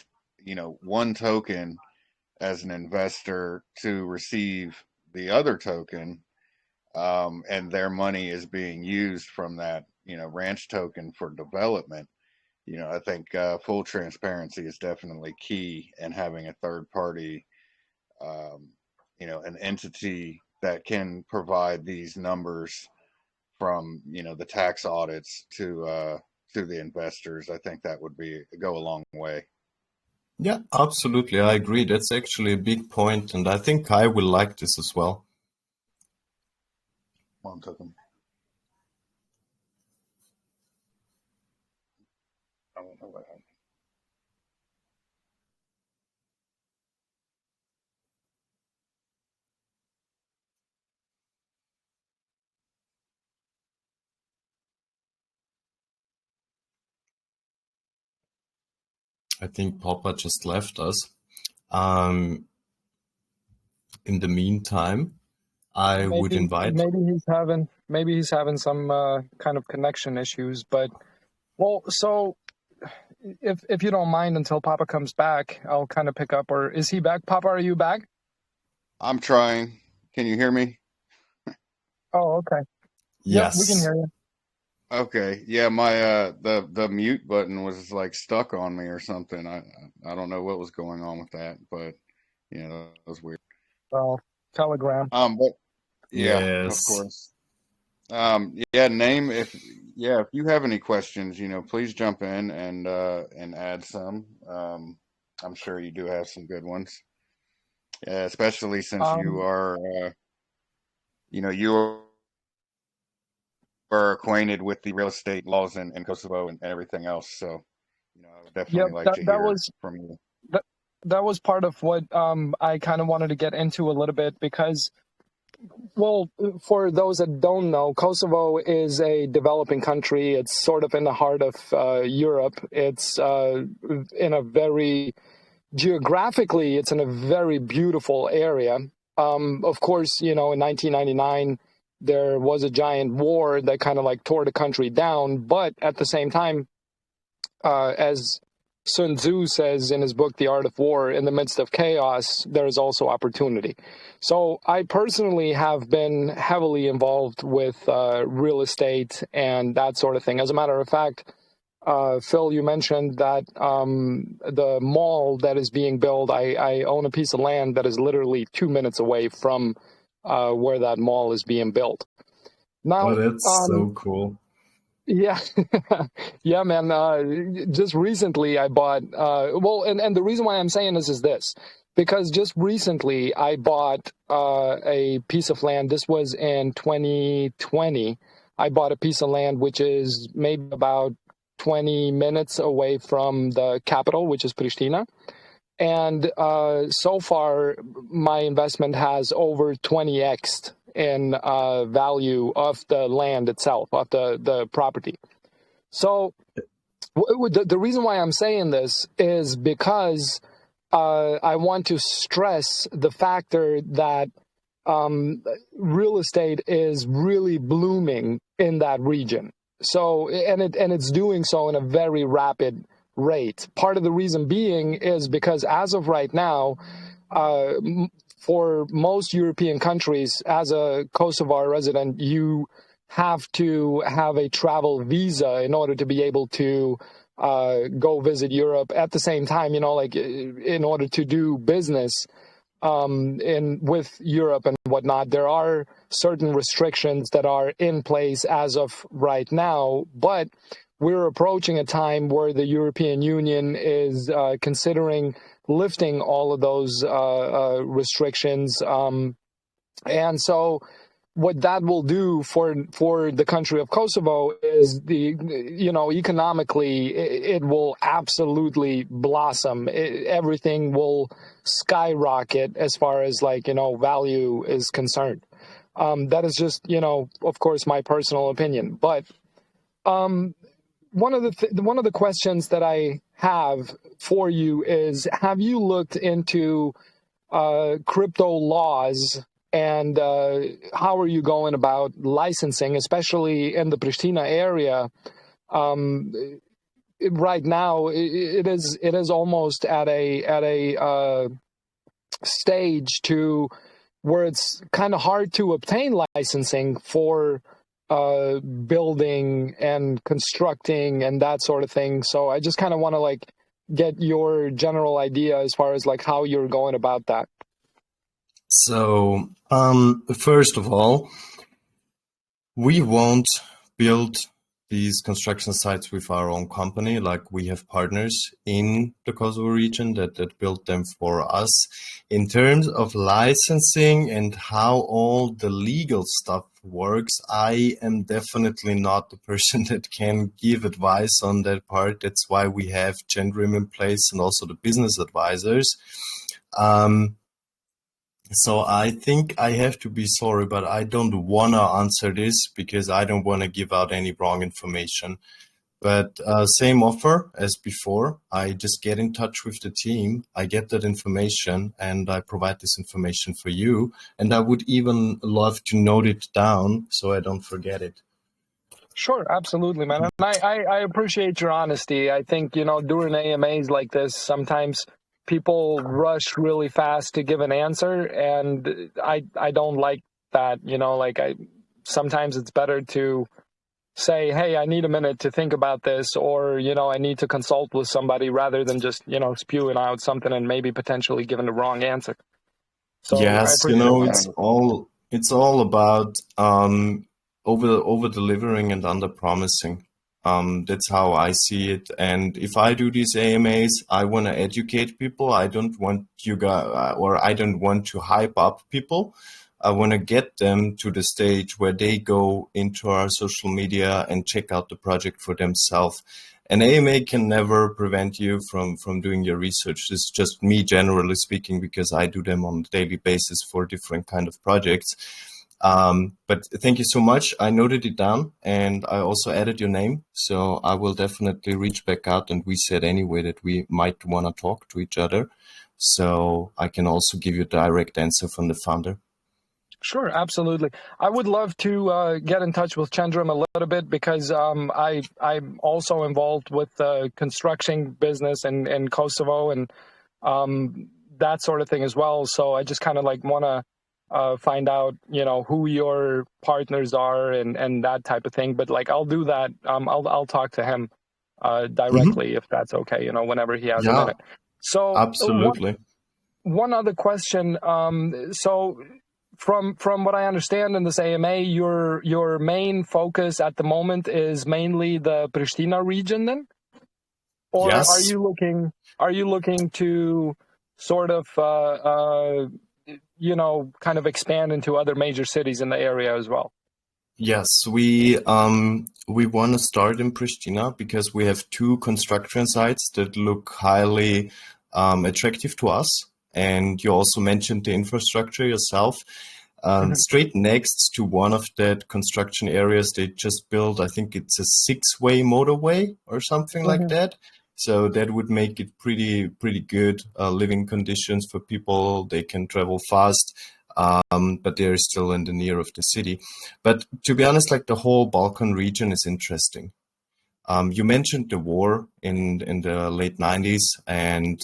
one token as an investor to receive the other token, and their money is being used from that, ranch token for development. I think full transparency is definitely key, and having a third party, um, an entity that can provide these numbers from, the tax audits to the investors. I think that would go a long way. Yeah, absolutely. I agree. That's actually a big point, and I think Kai will like this as well. One token. I don't know what happened. I think Poppa just left us. Um, in the meantime, I would invite. Maybe he's having some kind of connection issues. But well, so if you don't mind, until Papa comes back, I'll kind of pick up. Or is he back? Papa, are you back? I'm trying. Can you hear me? Oh, okay. Yep, we can Yes. hear you. Okay. Yeah, my the mute button was like stuck on me or something. I don't know what was going on with that, but that was weird. Well, Telegram. But yeah, of Yes. course. Yeah, if you have any questions, please jump in and add some. I'm sure you do have some good ones. especially since you Um, are, you are acquainted with the real estate laws in Kosovo and everything else. So, I would yep, definitely like that to that hear was from you. that that was part of what I kind of wanted to get into a little bit because, well, for those that don't know, Kosovo is a developing country. It's sort of in the heart of Europe. It's in a very geographically, it's in a very beautiful area. Of course, in 1999, there was a giant war that kind of like tore the country down. But at the same time, as Sun Tzu says in his book, The Art of War, in the midst of chaos, there is also opportunity. So I personally have been heavily involved with real estate and that sort of thing. As a matter of fact, Phil, you mentioned that the mall that is being built, I own a piece of land that is literally 2 minutes away from where that mall is being built. Oh, Now, that's so cool. yeah, yeah, man. Just recently, I bought. And the reason why I'm saying this is this, because just recently I bought a piece of land. This was in 2020. I bought a piece of land which is maybe about 20 minutes away from the capital, which is Pristina. And so far, my investment has over 20x in value of the land itself, of the property. So the reason why I'm saying this is because I want to stress the factor that real estate is really blooming in that region. So, and it's doing so in a very rapid rate. Part of the reason being is because as of right now, uh, for most European countries, as a Kosovar resident, you have to have a travel visa in order to be able to go visit Europe. At the same time, like in order to do business in with Europe and whatnot, there are certain restrictions that are in place as of right now, but we're approaching a time where the European Union is considering lifting all of those restrictions, and so what that will do for the country of Kosovo is economically it will absolutely blossom. Everything will skyrocket as far as value is concerned. That is just of course my personal opinion, but one of the questions that I have for you is: have you looked into crypto laws, and how are you going about licensing, especially in the Pristina area? Um, right now, it is almost at a stage to where it's kind of hard to obtain licensing for building and constructing and that sort of thing. So I just kind of want to get your general idea as far as how you're going about that. So, first of all, we won't build these construction sites with our own company. Like, we have partners in the Kosovo region that build them for us. In terms of licensing and how all the legal stuff works, I am definitely not the person that can give advice on that part. That's why we have Gendrim in place and also the business advisors. So I think I have to be sorry, but I don't want to answer this because I don't want to give out any wrong information. But same offer as before. I just get in touch with the team. I get that information and I provide this information for you. And I would even love to note it down so I don't forget it. Sure, absolutely, man. And I appreciate your honesty. I think, during AMAs like this, sometimes people rush really fast to give an answer, and I don't like that. Sometimes it's better to say, hey, I need a minute to think about this, or I need to consult with somebody, rather than just spewing out something and maybe potentially giving the wrong answer. So I Yes, appreciate that. it's all about over delivering and under promising. That's how I see it. And if I do these AMAs, I want to educate people. I don't want you guys, or I don't want to hype up people. I want to get them to the stage where they go into our social media and check out the project for themselves. An AMA can never prevent you from doing your research. It's just me generally speaking, because I do them on a daily basis for different kind of projects. But thank you so much. I noted it down and I also added your name. So I will definitely reach back out. And we said anyway that we might want to talk to each other. So I can also give you a direct answer from the founder. Sure, absolutely. I would love to get in touch with Chandram a little bit because I'm also involved with the construction business in Kosovo and that sort of thing as well. So I just kind of like want to find out, who your partners are and that type of thing. But like I'll do that. I'll talk to him directly if that's okay. Whenever he has a Yeah, minute. So absolutely. one other question. So from what I understand in this AMA, your main focus at the moment is mainly the Pristina region, then, or Yes. are you looking to sort of kind of expand into other major cities in the area as well? Yes, we want to start in Pristina because we have two construction sites that look highly attractive to us. And you also mentioned the infrastructure yourself. Straight next to one of that construction areas, they just built, I think it's a 6-way motorway or something like that. So that would make it pretty good living conditions for people. They can travel fast, but they're still in the near of the city. But to be honest, like the whole Balkan region is interesting. You mentioned the war in the late 90s, and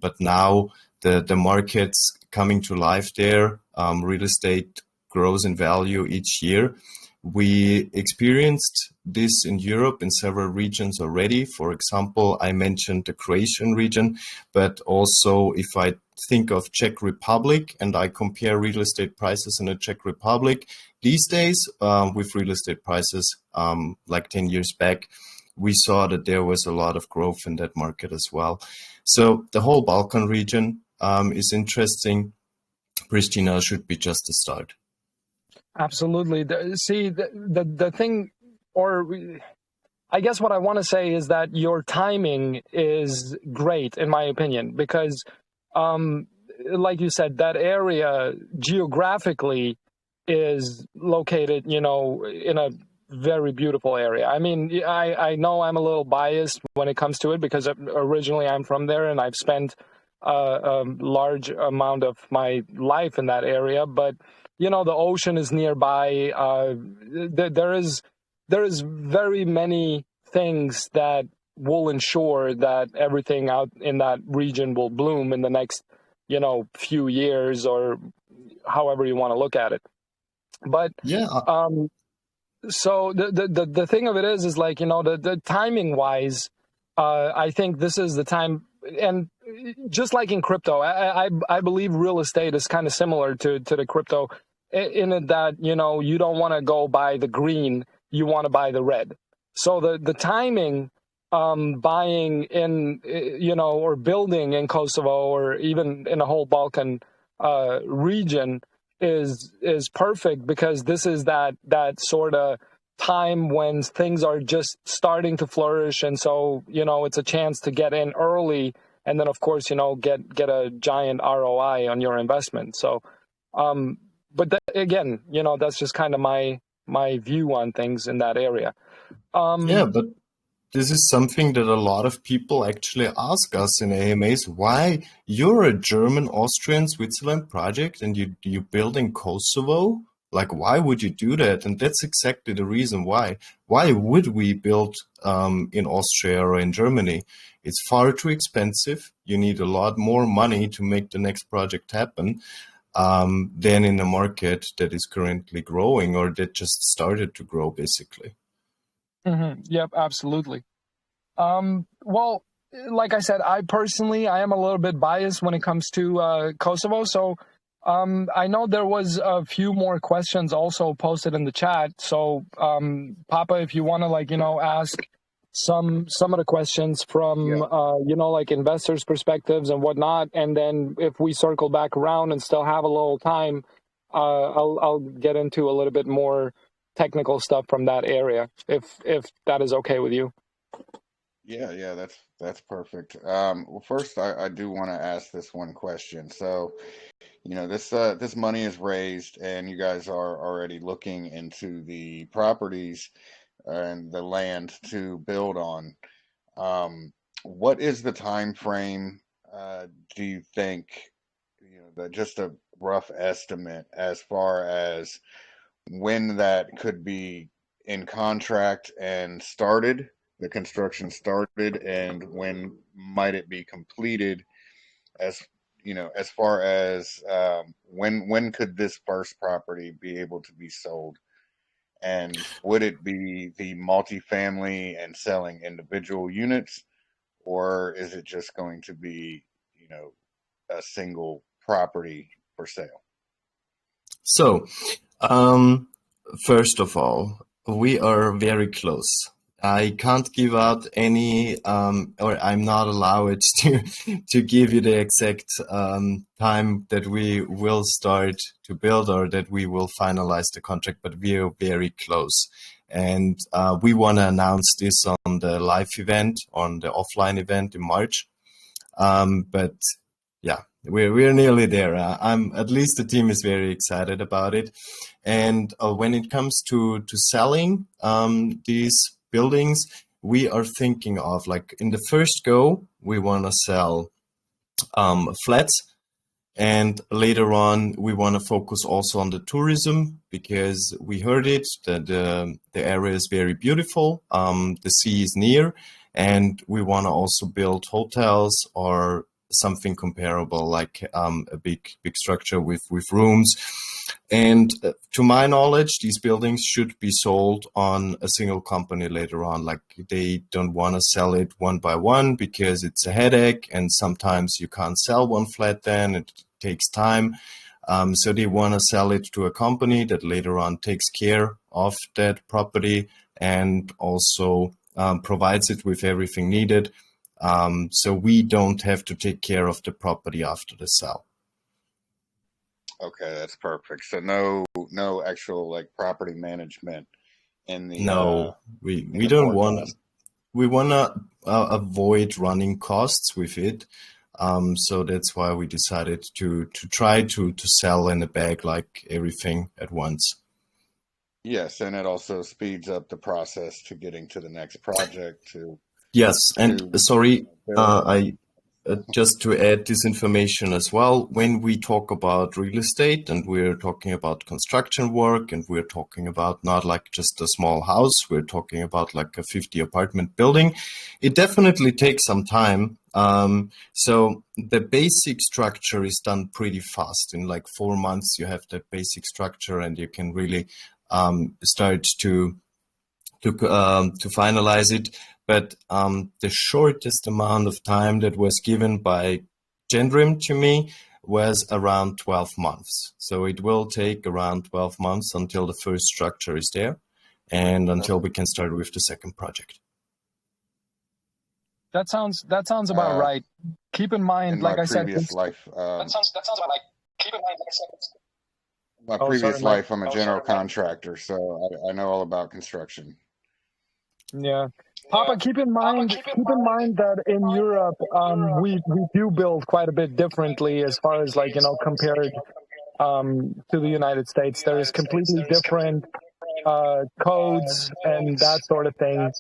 but now the market's coming to life there. Real estate grows in value each year. We experienced this in Europe in several regions already. For example, I mentioned the Croatian region, but also if I think of Czech Republic and I compare real estate prices in the Czech Republic these days with real estate prices like 10 years back, we saw that there was a lot of growth in that market as well. So the whole Balkan region is interesting. Pristina should be just a start. Absolutely. The thing, I guess what I want to say is that your timing is great, in my opinion, because, like you said, that area geographically is located, in a very beautiful area. I mean, I know I'm a little biased when it comes to it because originally I'm from there and I've spent a large amount of my life in that area, but the ocean is nearby. There is very many things that will ensure that everything out in that region will bloom in the next few years, or however you want to look at it. But yeah, so the thing of it is like the timing wise, I think this is the time. And just like in crypto, I believe real estate is kind of similar to the crypto in that, you don't want to go buy the green, you want to buy the red. So the timing, buying in, or building in Kosovo or even in the whole Balkan region is perfect because this is that sort of time when things are just starting to flourish, and so it's a chance to get in early, and then of course get a giant ROI on your investment. So but again, that's just kind of my view on things in that area. yeah, but this is something that a lot of people actually ask us in AMAs. Why you're a German, Austrian, Switzerland project and you build in Kosovo? Like, why would you do that? And that's exactly the reason why. Why would we build in Austria or in Germany? It's far too expensive. You need a lot more money to make the next project happen than in a market that is currently growing or that just started to grow, basically. Yep, absolutely. Well, like I said, I am a little bit biased when it comes to Kosovo. So I know there was a few more questions also posted in the chat. So Poppa, if you want to ask some of the questions from like investors' perspectives and whatnot, and then if we circle back around and still have a little time, I'll get into a little bit more technical stuff from that area, if that is okay with you. Yeah, that's perfect. Well, first, I do want to ask this one question. So, this money is raised, and you guys are already looking into the properties and the land to build on. What is the time frame? Do you think, just a rough estimate as far as when that could be in contract and started, the construction started, and when might it be completed? As as far as when could this first property be able to be sold? And would it be the multifamily and selling individual units, or is it just going to be, a single property for sale? So, um, first of all, we are very close. I can't give out any, or I'm not allowed to give you the exact time that we will start to build or that we will finalize the contract, but we are very close. And we want to announce this on the live event, on the offline event in March. But yeah, we're nearly there. I'm at least the team is very excited about it. And when it comes to selling these buildings, we are thinking of, like, in the first go, we want to sell flats. And later on, we want to focus also on the tourism, because we heard it, that the area is very beautiful. The sea is near, and we want to also build hotels or something comparable, like a big structure with rooms. And to my knowledge, these buildings should be sold on a single company later on. Like, they don't want to sell it one by one because it's a headache, and sometimes you can't sell one flat then. It takes time. So they want to sell it to a company that later on takes care of that property and also provides it with everything needed. So we don't have to take care of the property after the sale. Okay, that's perfect. So no actual like property management in the No, in we the don't want forecast. to. We want to avoid running costs with it. So that's why we decided to try to sell in a bag, like everything at once. Yes, and it also speeds up the process to getting to the next project Yes, and to sorry, build on. I just to add this information as well. When we talk about real estate and we're talking about construction work, and we're talking about not like just a small house, we're talking about like a 50 apartment building, it definitely takes some time. So the basic structure is done pretty fast. In like 4 months, you have that basic structure, and you can really start to finalize it. But the shortest amount of time that was given by Gendrim to me was around 12 months. So it will take around 12 months until the first structure is there and until we can start with the second project. That sounds about Uh, right. Keep in mind, in my like I said, previous life, that sounds about right. Keep in mind, like I said. my Oh, sorry, previous Mike. life, I'm a general contractor, so I know all about construction. Yeah. Papa, keep in mind that in Europe, we do build quite a bit differently as far as, like, compared to the United States. There is completely different codes and that sort of thing,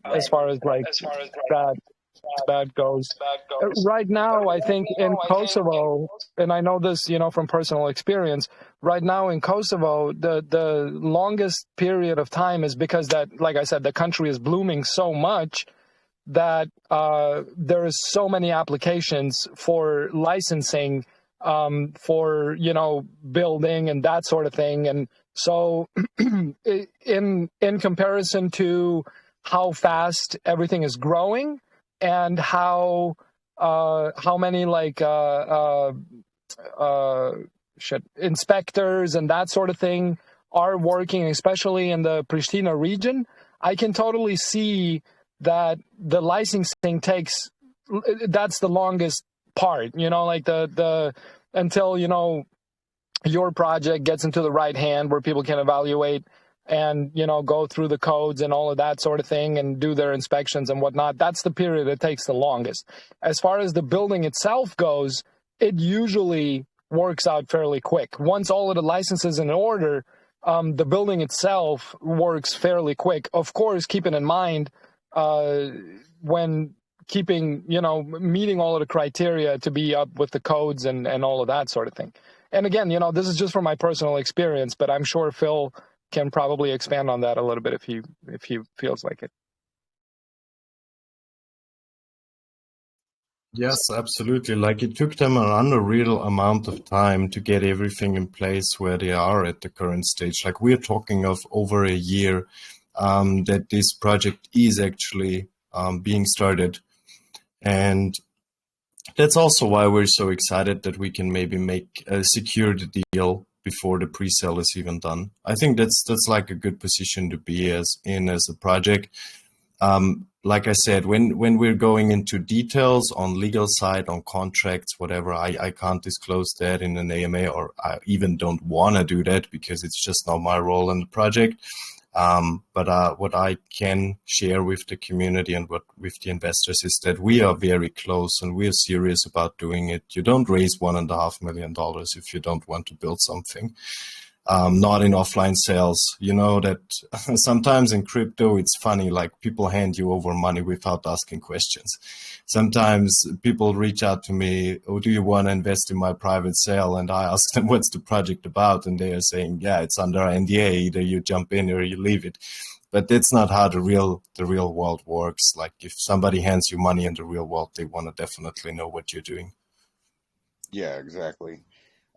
as far as like that that goes. Right now, I think in Kosovo, and I know this, from personal experience. Right now in Kosovo, the longest period of time is because that, like I said, the country is blooming so much that there is so many applications for licensing, for building and that sort of thing. And so in comparison to how fast everything is growing and how many like inspectors and that sort of thing are working, especially in the Pristina region, I can totally see that the licensing takes, that's the longest part, like the until, your project gets into the right hand where people can evaluate and, go through the codes and all of that sort of thing and do their inspections and whatnot. That's the period that takes the longest. As far as the building itself goes, it usually works out fairly quick. Once all of the licenses in order, the building itself works fairly quick. Of course, keeping in mind when meeting all of the criteria to be up with the codes and all of that sort of thing. And again, this is just from my personal experience, but I'm sure Phil can probably expand on that a little bit if he feels like it. Yes, absolutely. Like it took them an unreal amount of time to get everything in place where they are at the current stage. Like we're talking of over a year that this project is actually being started. And that's also why we're so excited that we can maybe secure the deal before the pre-sale is even done. I think that's like a good position to be as a project. Like I said, when we're going into details on legal side, on contracts, whatever, I can't disclose that in an AMA, or I even don't want to do that because it's just not my role in the project. But what I can share with the community and with the investors is that we are very close and we are serious about doing it. You don't raise $1.5 million if you don't want to build something. Not in offline sales. You know that sometimes in crypto, it's funny, like people hand you over money without asking questions. Sometimes people reach out to me, oh, do you want to invest in my private sale? And I ask them, what's the project about? And they are saying, yeah, it's under NDA. Either you jump in or you leave it. But that's not how the real world works. Like if somebody hands you money in the real world, they want to definitely know what you're doing. Yeah, exactly.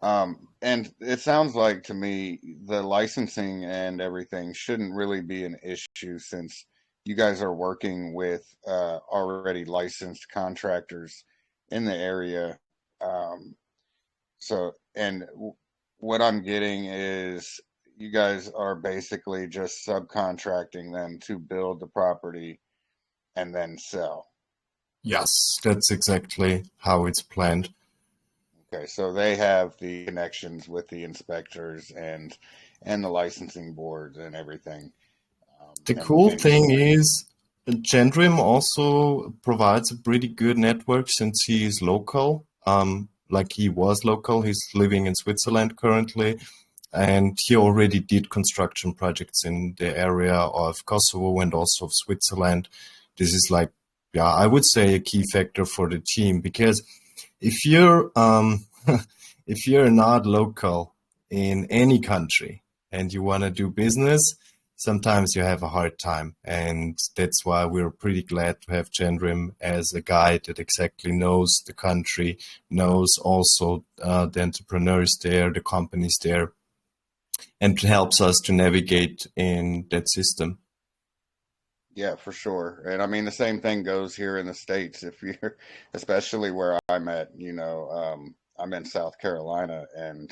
And it sounds like to me the licensing and everything shouldn't really be an issue since you guys are working with already licensed contractors in the area. What I'm getting is you guys are basically just subcontracting them to build the property and then sell. Yes, that's exactly how it's planned. Okay, so they have the connections with the inspectors and the licensing boards and everything. The cool thing is Gendrim also provides a pretty good network since he is local. Like he was local, he's living in Switzerland currently, and he already did construction projects in the area of Kosovo and also of Switzerland. This is like, yeah, I would say a key factor for the team because if you're if you're not local in any country and you want to do business, sometimes you have a hard time. And that's why we're pretty glad to have Gendrim as a guide that exactly knows the country, knows also the entrepreneurs there, the companies there, and helps us to navigate in that system. Yeah, for sure. And I mean, the same thing goes here in the States. If you're, especially where I'm at, I'm in South Carolina and,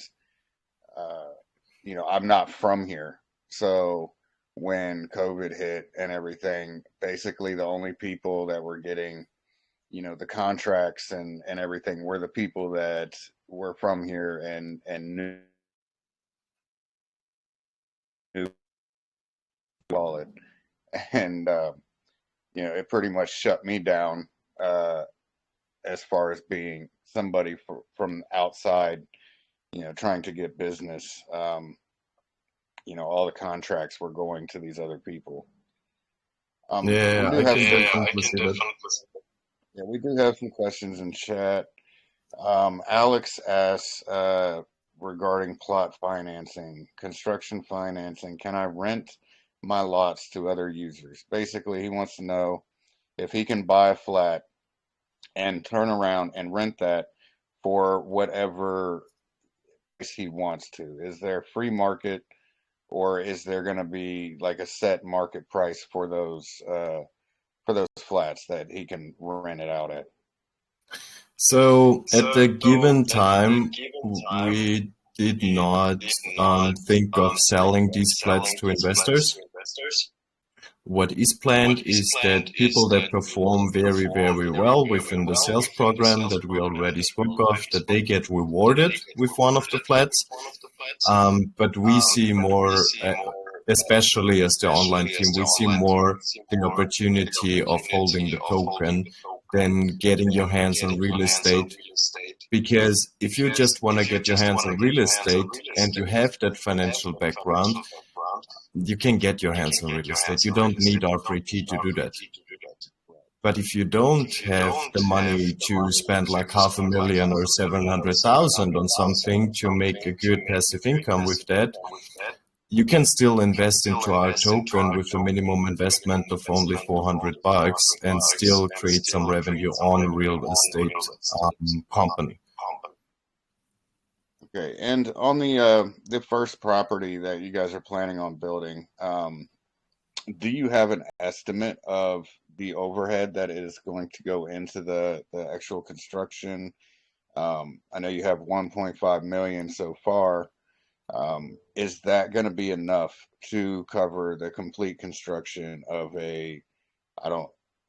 I'm not from here. So when COVID hit and everything, basically the only people that were getting, the contracts and everything were the people that were from here and knew all it. And, it pretty much shut me down as far as being somebody from outside, trying to get business. All the contracts were going to these other people. Yeah, I can definitely see that. Yeah, we do have some questions in chat. Alex asks regarding plot financing, construction financing, can I rent my lots to other users? Basically, he wants to know if he can buy a flat and turn around and rent that for whatever price he wants to. Is there a free market or is there going to be like a set market price for those flats that he can rent it out at? So at the given time, we did not think of selling these flats to investors. What is planned is that people that perform very, very well within the sales program that we already spoke of, that they get rewarded with one of the flats. But we see more, especially as the online team, we see more the opportunity of holding the token than getting your hands on real estate. Because if you just want to get your hands on real estate and you have that financial background, you can get your hands on real estate. You don't need R3T to do that. But if you don't have the money to spend like 500,000 or 700,000 on something to make a good passive income with that, you can still invest into our token with a minimum investment of only $400 and still create some revenue on real estate company. Okay, and on the first property that you guys are planning on building, do you have an estimate of the overhead that is going to go into the actual construction? I know you have 1.5 million so far. Is that going to be enough to cover the complete construction of I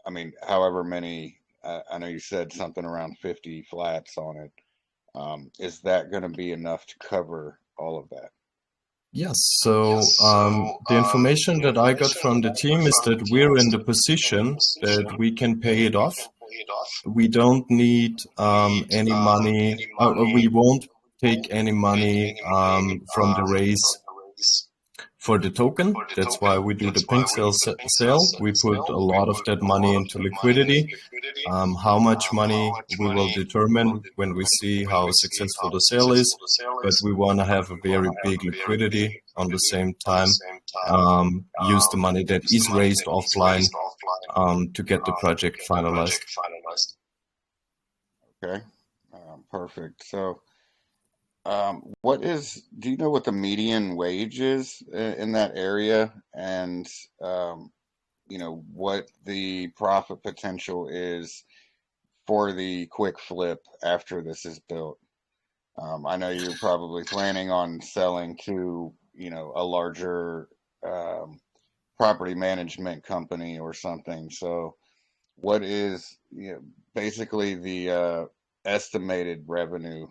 mean, however many, I know you said something around 50 flats on it. Is that going to be enough to cover all of that? Yes, so the information that I got from the team is that we're in the position that we can pay it off. We don't need any money, we won't take any money from the raise for the token. That's why we do the pink sale. We put a lot of that money into liquidity. How much money we will determine when we see how successful the sale is, but we want to have a very big liquidity on the same time. Use the money that is raised offline to get the project finalized. Okay, perfect. So, do you know what the median wage is in that area? And, what the profit potential is for the quick flip after this is built? I know you're probably planning on selling to, a larger property management company or something. So, what is, basically the estimated revenue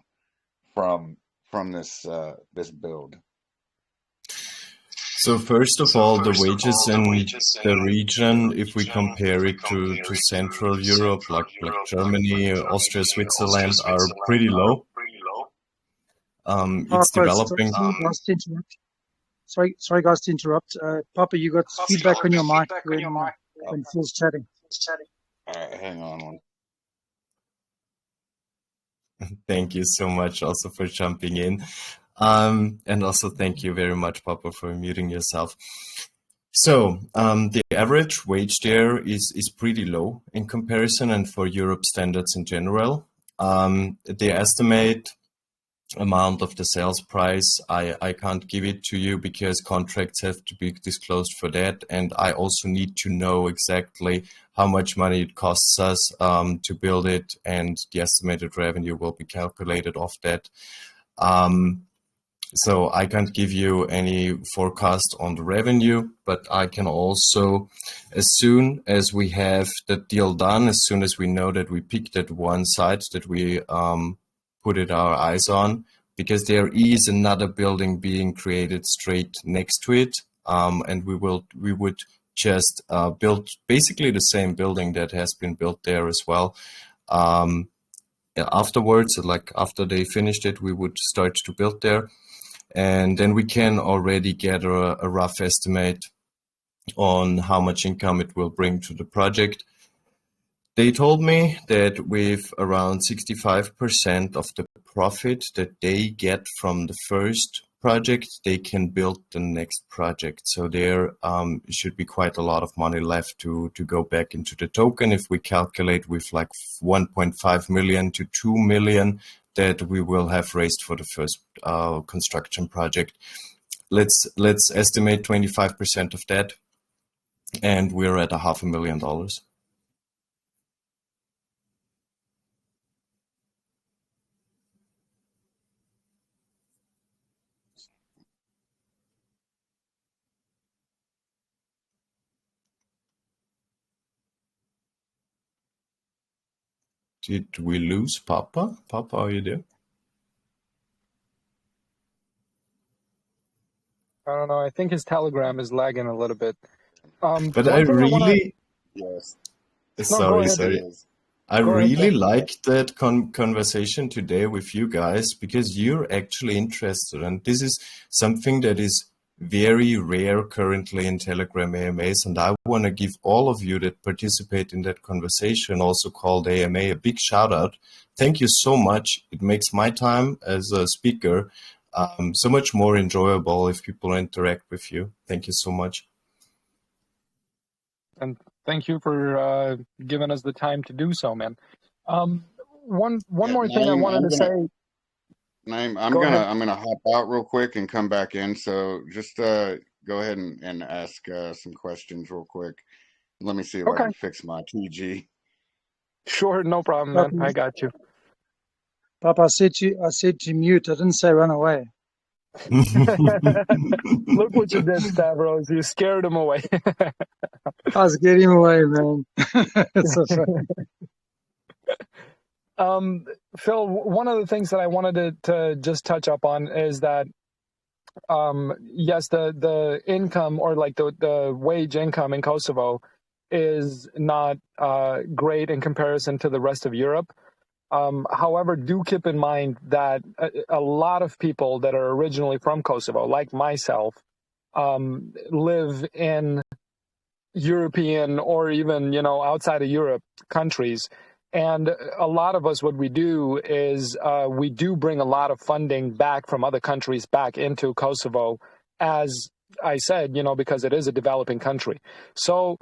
from this build? So first of all, the wages in the region, if we compare it to Central Europe, like Germany, Austria, Switzerland, are pretty low. It's developing. Sorry, guys, to interrupt. Papa, you got feedback on your mic when Phil's chatting. All right, hang on one. Thank you so much also for jumping in. And also thank you very much, Papa, for muting yourself. So the average wage there is pretty low in comparison and for Europe standards in general. The estimate amount of the sales price, I can't give it to you because contracts have to be disclosed for that. And I also need to know exactly how much money it costs us to build it, and the estimated revenue will be calculated off that. So I can't give you any forecast on the revenue, but I can also, as soon as we have the deal done, as soon as we know that we picked that one site that we put it our eyes on, because there is another building being created straight next to it, and we would just build basically the same building that has been built there as well. Afterwards, like after they finished it, we would start to build there. And then we can already get a rough estimate on how much income it will bring to the project. They told me that with around 65% of the profit that they get from the first project, they can build the next project. So there should be quite a lot of money left to go back into the token. If we calculate with like 1.5 million to 2 million that we will have raised for the first construction project. Let's estimate 25% of that, and we're at $500,000. Did we lose Papa? Papa, are you there? I don't know. I think his Telegram is lagging a little bit. But I One thing I want to. really, Yes, No, go sorry, ahead. sorry. is. I Go ahead, really Phil. liked that conversation today with you guys because you're actually interested, and this is something that is very rare currently in Telegram AMAs. And I want to give all of you that participate in that conversation, also called AMA, a big shout out. Thank you so much. It makes my time as a speaker so much more enjoyable if people interact with you. Thank you so much. And thank you for giving us the time to do so, man. One Yeah, more thing I Naeem, wanted to say. Naeem, Go ahead. I'm gonna hop out real quick and come back in. So just go ahead and ask some questions real quick. Let me see if I Okay, can fix my TG. sure, no problem, man. I got you. Papa, I said to mute. I didn't say run away. Look what you did, Stavros. You scared him away. I was getting away, man. It's so funny. Phil, one of the things that I wanted to just touch up on is that yes, the income, or like the wage income in Kosovo is not great in comparison to the rest of Europe. However, do keep in mind that a lot of people that are originally from Kosovo, like myself, live in European or even, outside of Europe countries. And a lot of us, what we do is we do bring a lot of funding back from other countries back into Kosovo, as I said, because it is a developing country. So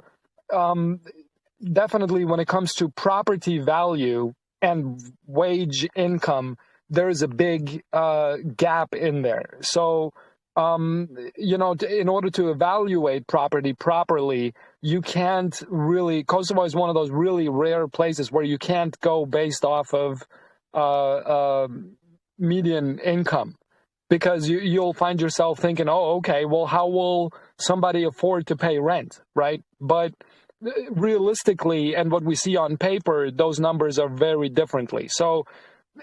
definitely when it comes to property value and wage income, there is a big gap in there. So, in order to evaluate property properly, you can't really, Kosovo is one of those really rare places where you can't go based off of median income, because you'll find yourself thinking, oh, okay, well, how will somebody afford to pay rent, right? But realistically, and what we see on paper, those numbers are very differently. So,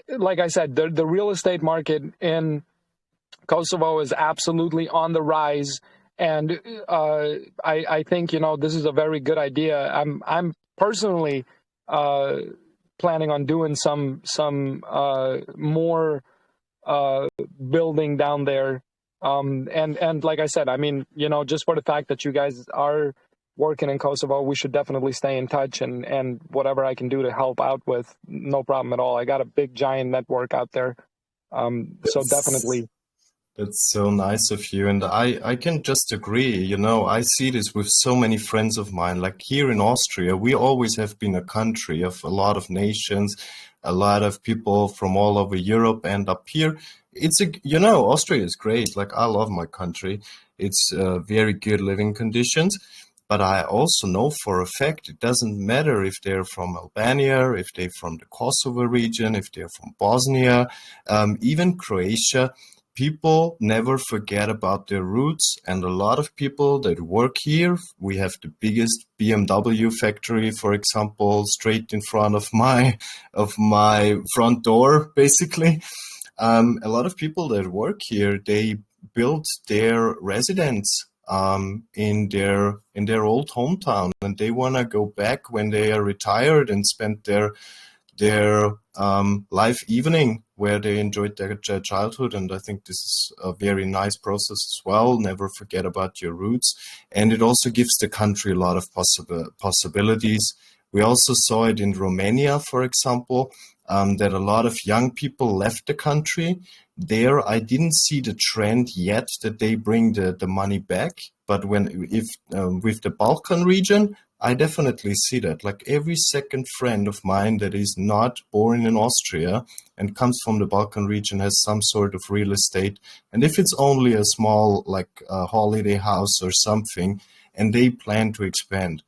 like I said, the real estate market in Kosovo is absolutely on the rise, and I think this is a very good idea. I'm personally planning on doing some more building down there, and like I said, I mean, just for the fact that you guys are working in Kosovo, we should definitely stay in touch, and whatever I can do to help out with, no problem at all. I got a big giant network out there, so definitely. That's so nice of you. And I can just agree. I see this with so many friends of mine. Like here in Austria, we always have been a country of a lot of nations, a lot of people from all over Europe. And up here, Austria is great. Like I love my country. It's very good living conditions. But I also know for a fact it doesn't matter if they're from Albania, if they're from the Kosovo region, if they're from Bosnia, even Croatia. People never forget about their roots, and a lot of people that work here, we have the biggest BMW factory, for example, straight in front of my front door, basically. A lot of people that work here, they built their residence in their old hometown, and they want to go back when they are retired and spend their life evening where they enjoyed their childhood. And I think this is a very nice process as well. Never forget about your roots. And it also gives the country a lot of possibilities. We also saw it in Romania, for example, that a lot of young people left the country. There, I didn't see the trend yet that they bring the money back. But with the Balkan region, I definitely see that. Like every second friend of mine that is not born in Austria and comes from the Balkan region has some sort of real estate. And if it's only a small, like a holiday house or something, and they plan to expand.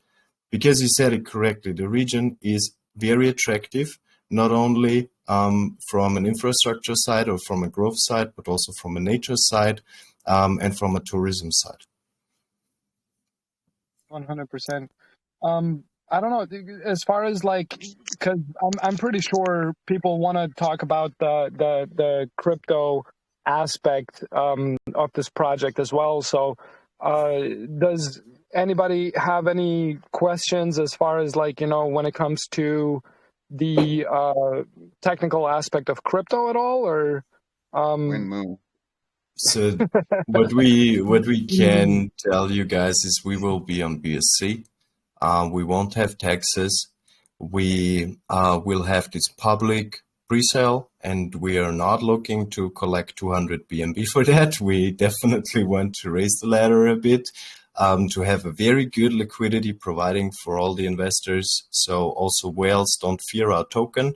Because you said it correctly, the region is very attractive, not only from an infrastructure side or from a growth side, but also from a nature side and from a tourism side. 100%. I don't know, as far as like, because I'm pretty sure people want to talk about the crypto aspect of this project as well. So, does anybody have any questions as far as like, when it comes to the technical aspect of crypto at all, or Wind Moon. So what we can tell you guys is we will be on BSC. We won't have taxes. We will have this public pre-sale, and we are not looking to collect 200 BNB for that. We definitely want to raise the ladder a bit to have a very good liquidity providing for all the investors. So also whales don't fear our token.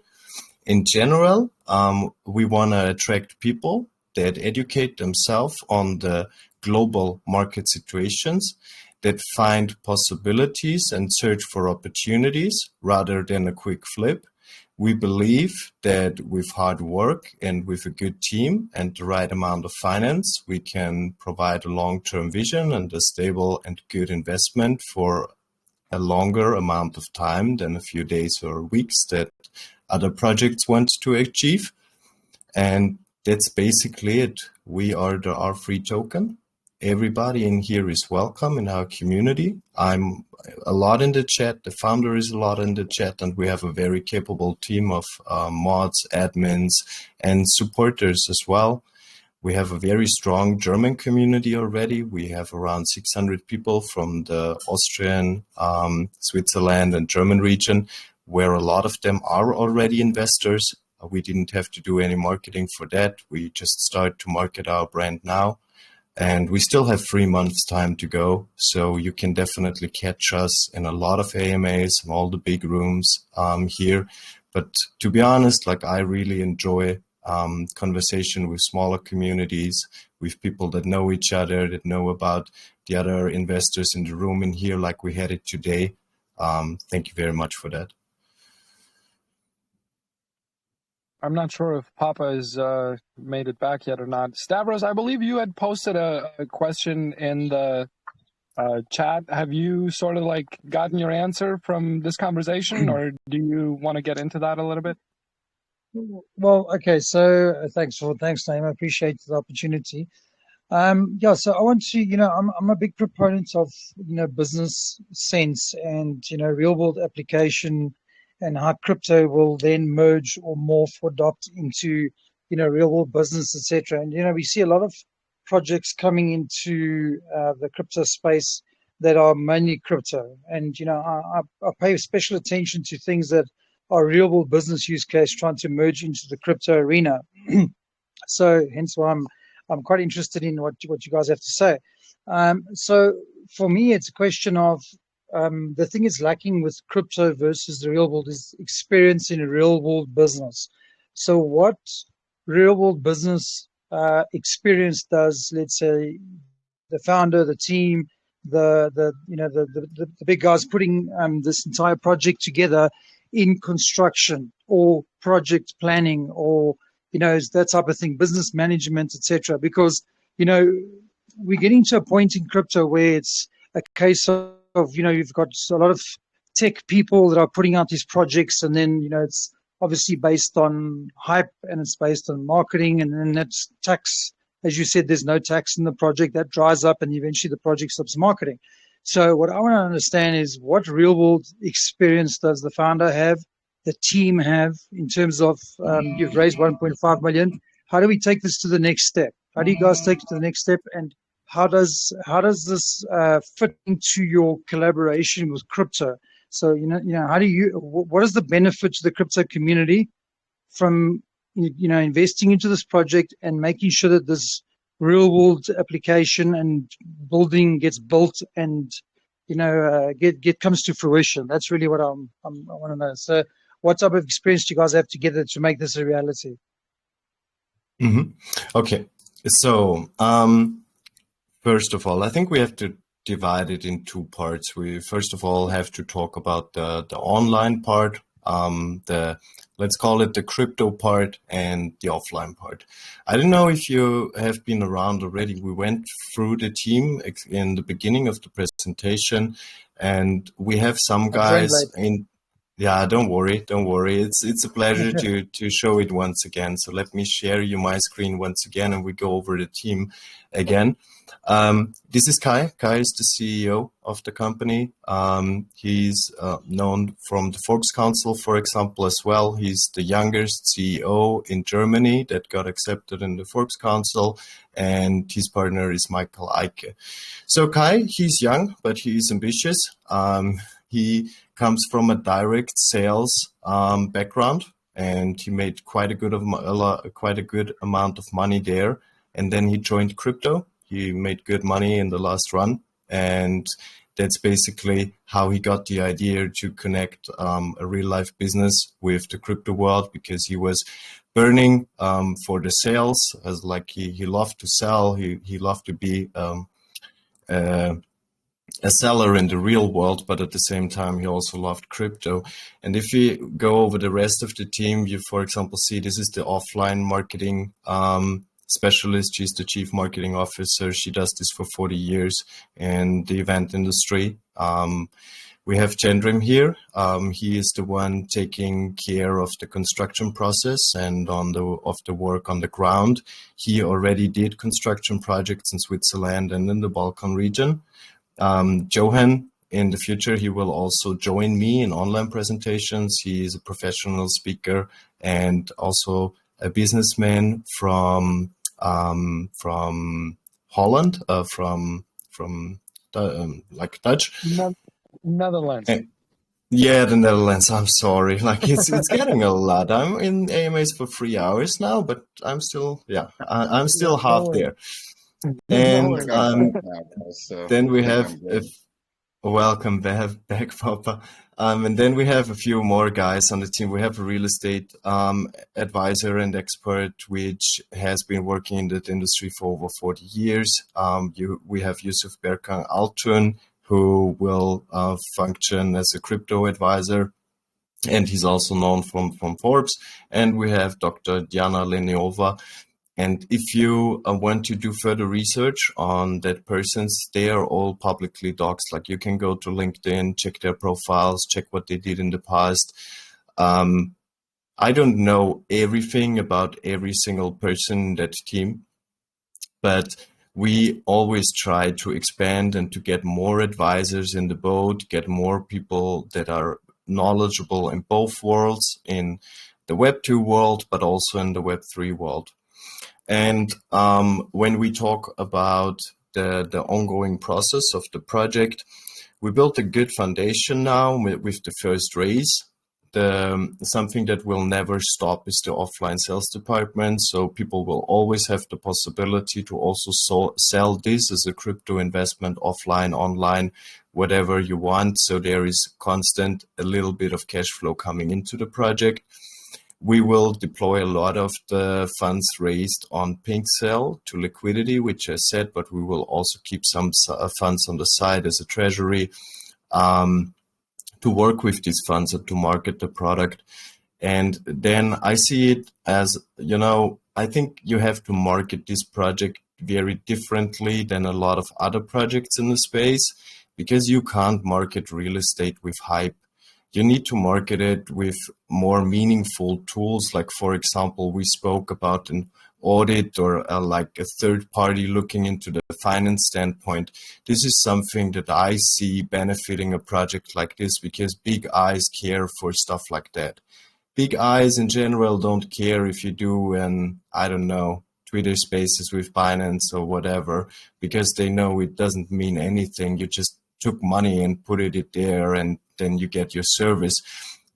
In general, we want to attract people that educate themselves on the global market situations, that find possibilities and search for opportunities rather than a quick flip. We believe that with hard work and with a good team and the right amount of finance, we can provide a long-term vision and a stable and good investment for a longer amount of time than a few days or weeks that other projects want to achieve. And that's basically it. We are the R3 token. Everybody in here is welcome in our community. I'm a lot in the chat. The founder is a lot in the chat, and we have a very capable team of mods, admins, and supporters as well. We have a very strong German community already. We have around 600 people from the Austrian, Switzerland, and German region, where a lot of them are already investors. We didn't have to do any marketing for that. We just start to market our brand now. And we still have 3 months time to go. So you can definitely catch us in a lot of AMAs and all the big rooms here. But to be honest, like I really enjoy conversation with smaller communities, with people that know each other, that know about the other investors in the room in here, like we had it today. Thank you very much for that. I'm not sure if Poppa has made it back yet or not. Stavros, I believe you had posted a question in the chat. Have you sort of like gotten your answer from this conversation, or do you want to get into that a little bit? Well, okay. So thanks, Naeem. I appreciate the opportunity. Yeah. So I want to, I'm a big proponent of, business sense and, real world application, and how crypto will then merge or morph or adopt into, real world business, etc. And, we see a lot of projects coming into the crypto space that are mainly crypto. And, I pay special attention to things that are real world business use case trying to merge into the crypto arena. So hence why I'm quite interested in what you guys have to say. So for me, it's a question of, the thing is lacking with crypto versus the real world is experience in a real world business. So what real world business experience does, let's say, the founder, the team, the big guys putting this entire project together in construction or project planning or that type of thing, business management, etc. Because we're getting to a point in crypto where it's a case of you've got a lot of tech people that are putting out these projects, and then it's obviously based on hype and it's based on marketing, and then that's tax. As you said, there's no tax in the project, that dries up, and eventually the project stops marketing. So what I want to understand is, what real world experience does the founder have, the team have, in terms of you've raised 1.5 million. How do we take this to the next step? How do you guys take it to the next step? And how does this fit into your collaboration with crypto? So what is the benefit to the crypto community from investing into this project and making sure that this real world application and building gets built and comes to fruition? That's really what I want to know. So what type of experience do you guys have together to make this a reality? Mm-hmm. Okay, so first of all, I think we have to divide it in two parts. We first of all have to talk about the online part, let's call it the crypto part, and the offline part. I don't know if you have been around already. We went through the team in the beginning of the presentation. And we have some I joined guys late. in. Yeah, don't worry, don't worry. It's a pleasure to show it once again. So let me share you my screen once again, and we go over the team again. This is Kai. Kai is the CEO of the company. He's known from the Forbes Council, for example, as well. He's the youngest CEO in Germany that got accepted in the Forbes Council, and his partner is Michael Eike. So Kai, he's young, but he's ambitious. He comes from a direct sales background, and he made quite a good amount of money there. And then he joined crypto. He made good money in the last run, and that's basically how he got the idea to connect a real life business with the crypto world, because he was burning for the sales, as like he loved to sell. He loved to be a seller in the real world, but at the same time, he also loved crypto. And if we go over the rest of the team, you, for example, see this is the offline marketing specialist. She's the chief marketing officer. She does this for 40 years in the event industry. We have Chandrim here. He is the one taking care of the construction process and of the work on the ground. He already did construction projects in Switzerland and in the Balkan region. Johan, in the future, he will also join me in online presentations. He is a professional speaker and also a businessman from Holland, from like Dutch. Netherlands. Yeah, the Netherlands. I'm sorry. Like it's getting a lot. I'm in AMAs for 3 hours now, but I'm still I'm still half there. And then we have welcome back, Poppa. And then we have a few more guys on the team. We have a real estate advisor and expert, which has been working in that industry for over 40 years. We have Yusuf Berkan Altun, who will function as a crypto advisor, and he's also known from Forbes. And we have Dr. Diana Leniova. And if you want to do further research on that persons, they are all publicly doxed. Like you can go to LinkedIn, check their profiles, check what they did in the past. I don't know everything about every single person in that team, but we always try to expand and to get more advisors in the boat, get more people that are knowledgeable in both worlds, in the Web 2 world, but also in the Web 3 world. And when we talk about the ongoing process of the project, we built a good foundation now with the first raise. Something that will never stop is the offline sales department. So people will always have the possibility to also sell this as a crypto investment offline, online, whatever you want. So there is constant a little bit of cash flow coming into the project. We will deploy a lot of the funds raised on PinkCell to liquidity, which I said, but we will also keep some funds on the side as a treasury to work with these funds and to market the product. And then I see it as, I think you have to market this project very differently than a lot of other projects in the space, because you can't market real estate with hype. You need to market it with more meaningful tools. Like, for example, we spoke about an audit or like a third party looking into the finance standpoint. This is something that I see benefiting a project like this, because big eyes care for stuff like that. Big eyes in general don't care if you do Twitter Spaces with Binance or whatever, because they know it doesn't mean anything. You just took money and put it there, and then you get your service.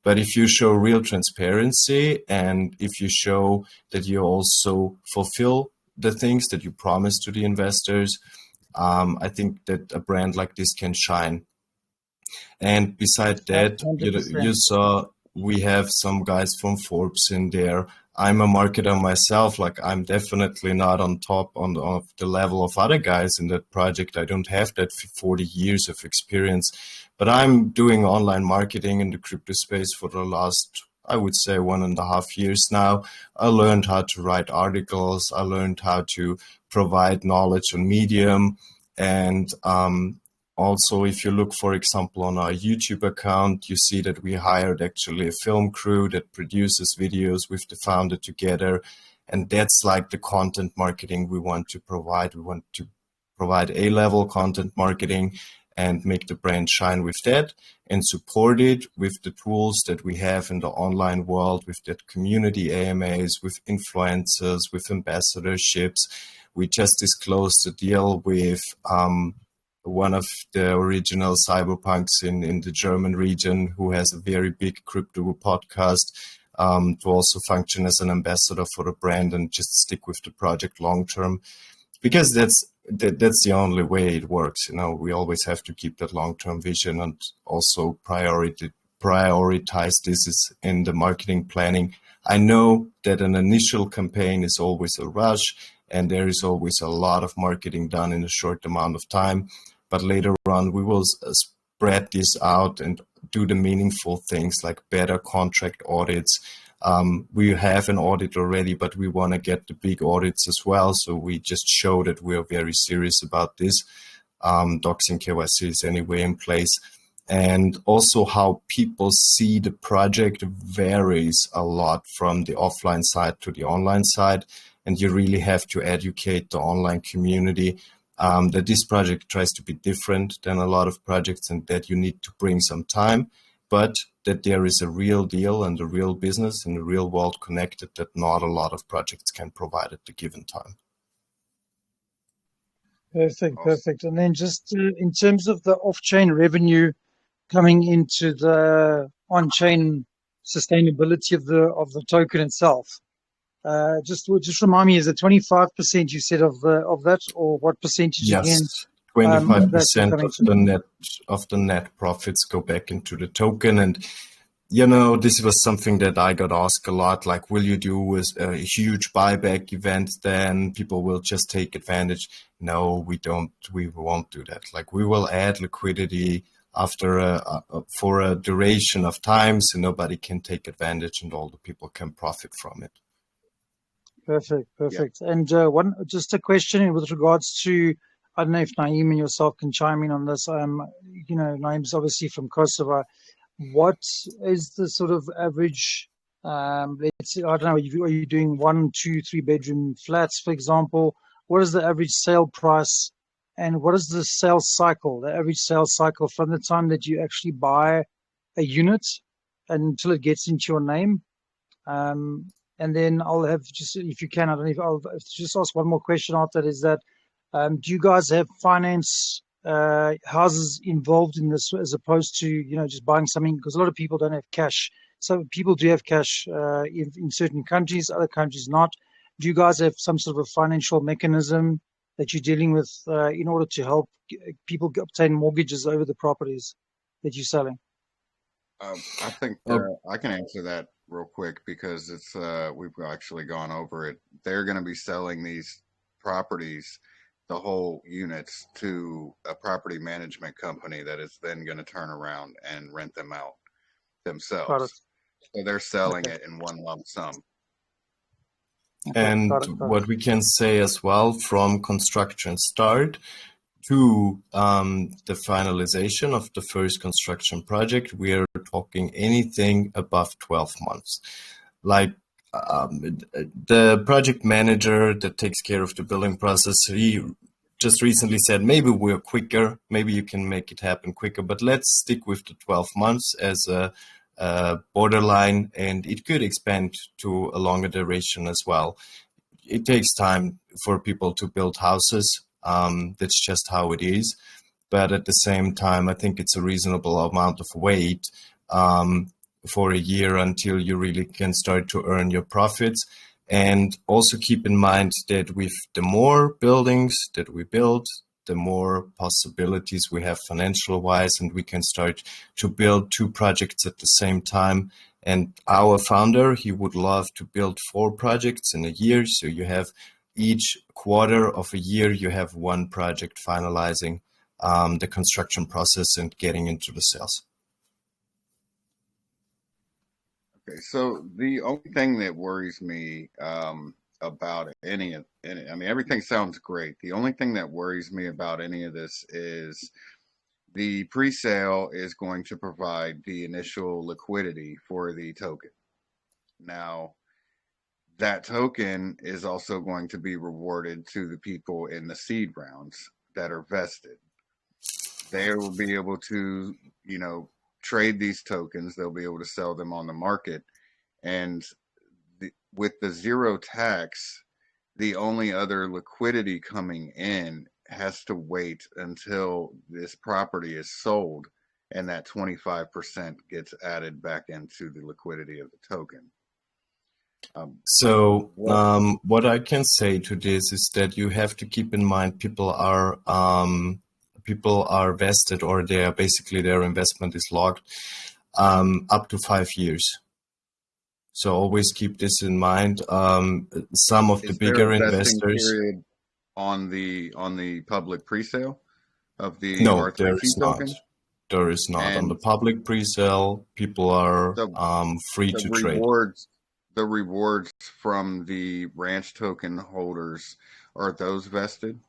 But if you show real transparency, and if you show that you also fulfill the things that you promise to the investors, I think that a brand like this can shine. And beside that, you saw we have some guys from Forbes in there. I'm a marketer myself. Like, I'm definitely not on top of the level of other guys in that project. I don't have that 40 years of experience, but I'm doing online marketing in the crypto space for the last, I would say, 1.5 years now. I learned how to write articles. I learned how to provide knowledge on Medium. And Also, if you look, for example, on our YouTube account, you see that we hired actually a film crew that produces videos with the founder together. And that's like the content marketing we want to provide. We want to provide A-level content marketing and make the brand shine with that, and support it with the tools that we have in the online world, with that community AMAs, with influencers, with ambassadorships. We just disclosed a deal with one of the original cyberpunks in the German region, who has a very big crypto podcast, to also function as an ambassador for the brand and just stick with the project long term, because that's the only way it works. You know, we always have to keep that long term vision and also prioritize this is in the marketing planning. I know that an initial campaign is always a rush, and there is always a lot of marketing done in a short amount of time. But later on, we will spread this out and do the meaningful things like better contract audits. We have an audit already, but we want to get the big audits as well. So we just show that we are very serious about this. Docs and KYC is anyway in place. And also how people see the project varies a lot from the offline side to the online side. And you really have to educate the online community that this project tries to be different than a lot of projects, and that you need to bring some time, but that there is a real deal and a real business and the real world connected that not a lot of projects can provide at the given time. Perfect. And then just in terms of the off-chain revenue coming into the on-chain sustainability of the token itself. Just remind me, is it 25% you said of that, or what percentage again? Yes, 25% of the net profits go back into the token. And you know, this was something that I got asked a lot, like, will you do a huge buyback event, then people will just take advantage? No, we won't do that. Like, we will add liquidity after for a duration of time, so nobody can take advantage and all the people can profit from it. Perfect. Yeah. And just a question with regards to, I don't know if Naeem and yourself can chime in on this. You know, Naeem's obviously from Kosovo. What is the sort of average? Let's say, I don't know. Are you doing 1, 2, 3 bedroom flats, for example? What is the average sale price, and what is the sales cycle? The average sales cycle from the time that you actually buy a unit until it gets into your name. And then I'll have, just if you can, I don't know if I'll just ask one more question after that, is that, do you guys have finance houses involved in this, as opposed to, you know, just buying something? Because a lot of people don't have cash. So people do have cash in certain countries, other countries not. Do you guys have some sort of a financial mechanism that you're dealing with in order to help people obtain mortgages over the properties that you're selling? I think I can answer that real quick, because it's we've actually gone over it. They're going to be selling these properties, the whole units, to a property management company that is then going to turn around and rent them out themselves. So they're selling it in one lump sum. And what we can say as well, from construction start to the finalization of the first construction project, we are talking anything above 12 months. Like the project manager that takes care of the building process, he just recently said, maybe we're quicker, maybe you can make it happen quicker, but let's stick with the 12 months as a borderline, and it could expand to a longer duration as well. It takes time for people to build houses. That's just how it is. But at the same time, I think it's a reasonable amount of wait for a year until you really can start to earn your profits. And also keep in mind that with the more buildings that we build, the more possibilities we have financial wise, and we can start to build 2 projects at the same time. And our founder, he would love to build 4 projects in a year. So you have each quarter of a year, you have 1 project finalizing the construction process and getting into the sales. Okay, so the only thing that worries me about I mean, everything sounds great. The only thing that worries me about any of this is The pre-sale is going to provide the initial liquidity for the token. Now, that token is also going to be rewarded to the people in the seed rounds that are vested. They will be able to, trade these tokens. They'll be able to sell them on the market. And with the zero tax, the only other liquidity coming in has to wait until this property is sold and that 25% gets added back into the liquidity of the token. What I can say to this is that you have to keep in mind people are vested, or they are basically their investment is locked up to 5 years. So always keep this in mind. Some of the bigger investors. Period on the public pre-sale of the No, R3T there is token? not. There is not. On the public pre-sale, people are free to trade. The rewards from the ranch token holders, are those vested?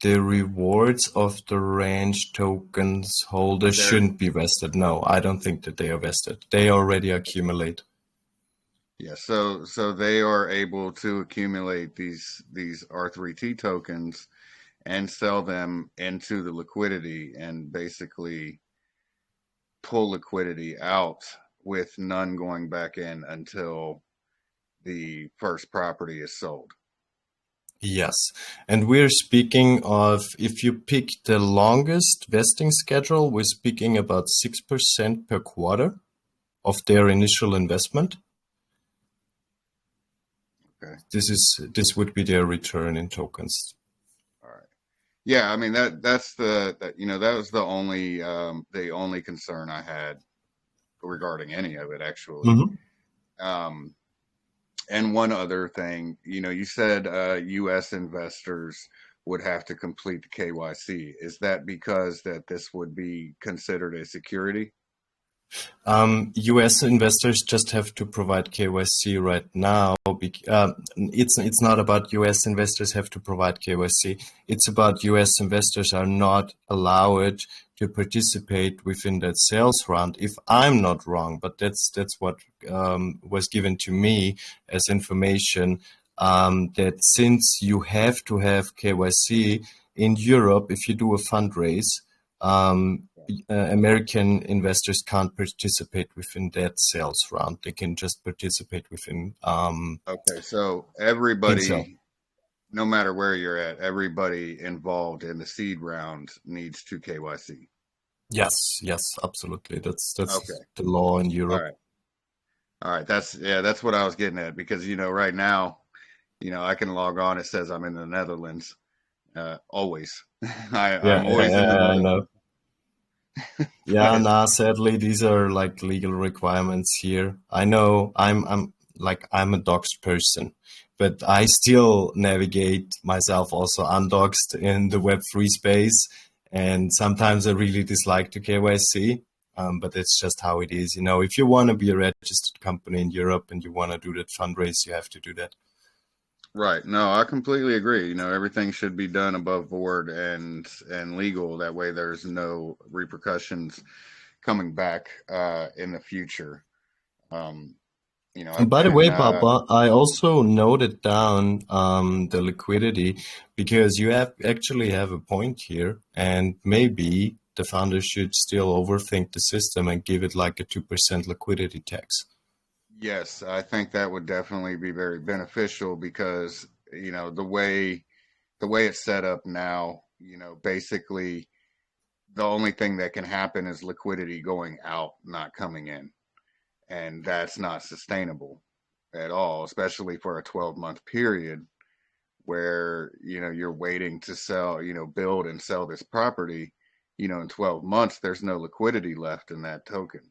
The rewards of the ranch tokens holders shouldn't be vested. No, I don't think that they are vested. They already accumulate. Yeah, so they are able to accumulate these R3T tokens and sell them into the liquidity and basically pull liquidity out with none going back in until the first property is sold. Yes, and we're speaking of, if you pick the longest vesting schedule, we're speaking about 6% per quarter of their initial investment. Okay. This would be their return in tokens. All right. Yeah, I mean that was the only concern I had regarding any of it, actually. Mm-hmm. And one other thing, you said U.S. investors would have to complete the KYC. Is that because that this would be considered a security? U.S. investors just have to provide KYC right now. It's not about U.S. investors have to provide KYC. It's about U.S. investors are not allowed to participate within that sales round. If I'm not wrong, but that's what was given to me as information. That since you have to have KYC in Europe, if you do a fundraise. American investors can't participate within that sales round. They can just participate within. Okay, so everybody, no matter where you're at, everybody involved in the seed round needs to KYC. Yes, absolutely. That's okay. The law in Europe. All right. That's what I was getting at, because right now, I can log on. It says I'm in the Netherlands. Always. I'm always in the Netherlands. I know. Sadly, these are like legal requirements here. I know I'm a doxed person, but I still navigate myself also undoxed in the Web3 space. And sometimes I really dislike the KYC, but it's just how it is. If you want to be a registered company in Europe and you want to do that fundraise, you have to do that. Right. No, I completely agree. Everything should be done above board and legal. That way there's no repercussions coming back in the future. And by the way, Poppa, I also noted down the liquidity, because you actually have a point here, and maybe the founders should still overthink the system and give it like a 2% liquidity tax. Yes, I think that would definitely be very beneficial, because the way it's set up now, basically the only thing that can happen is liquidity going out, not coming in. And that's not sustainable at all, especially for a 12-month period where, you're waiting to sell, build and sell this property. In 12 months, there's no liquidity left in that token.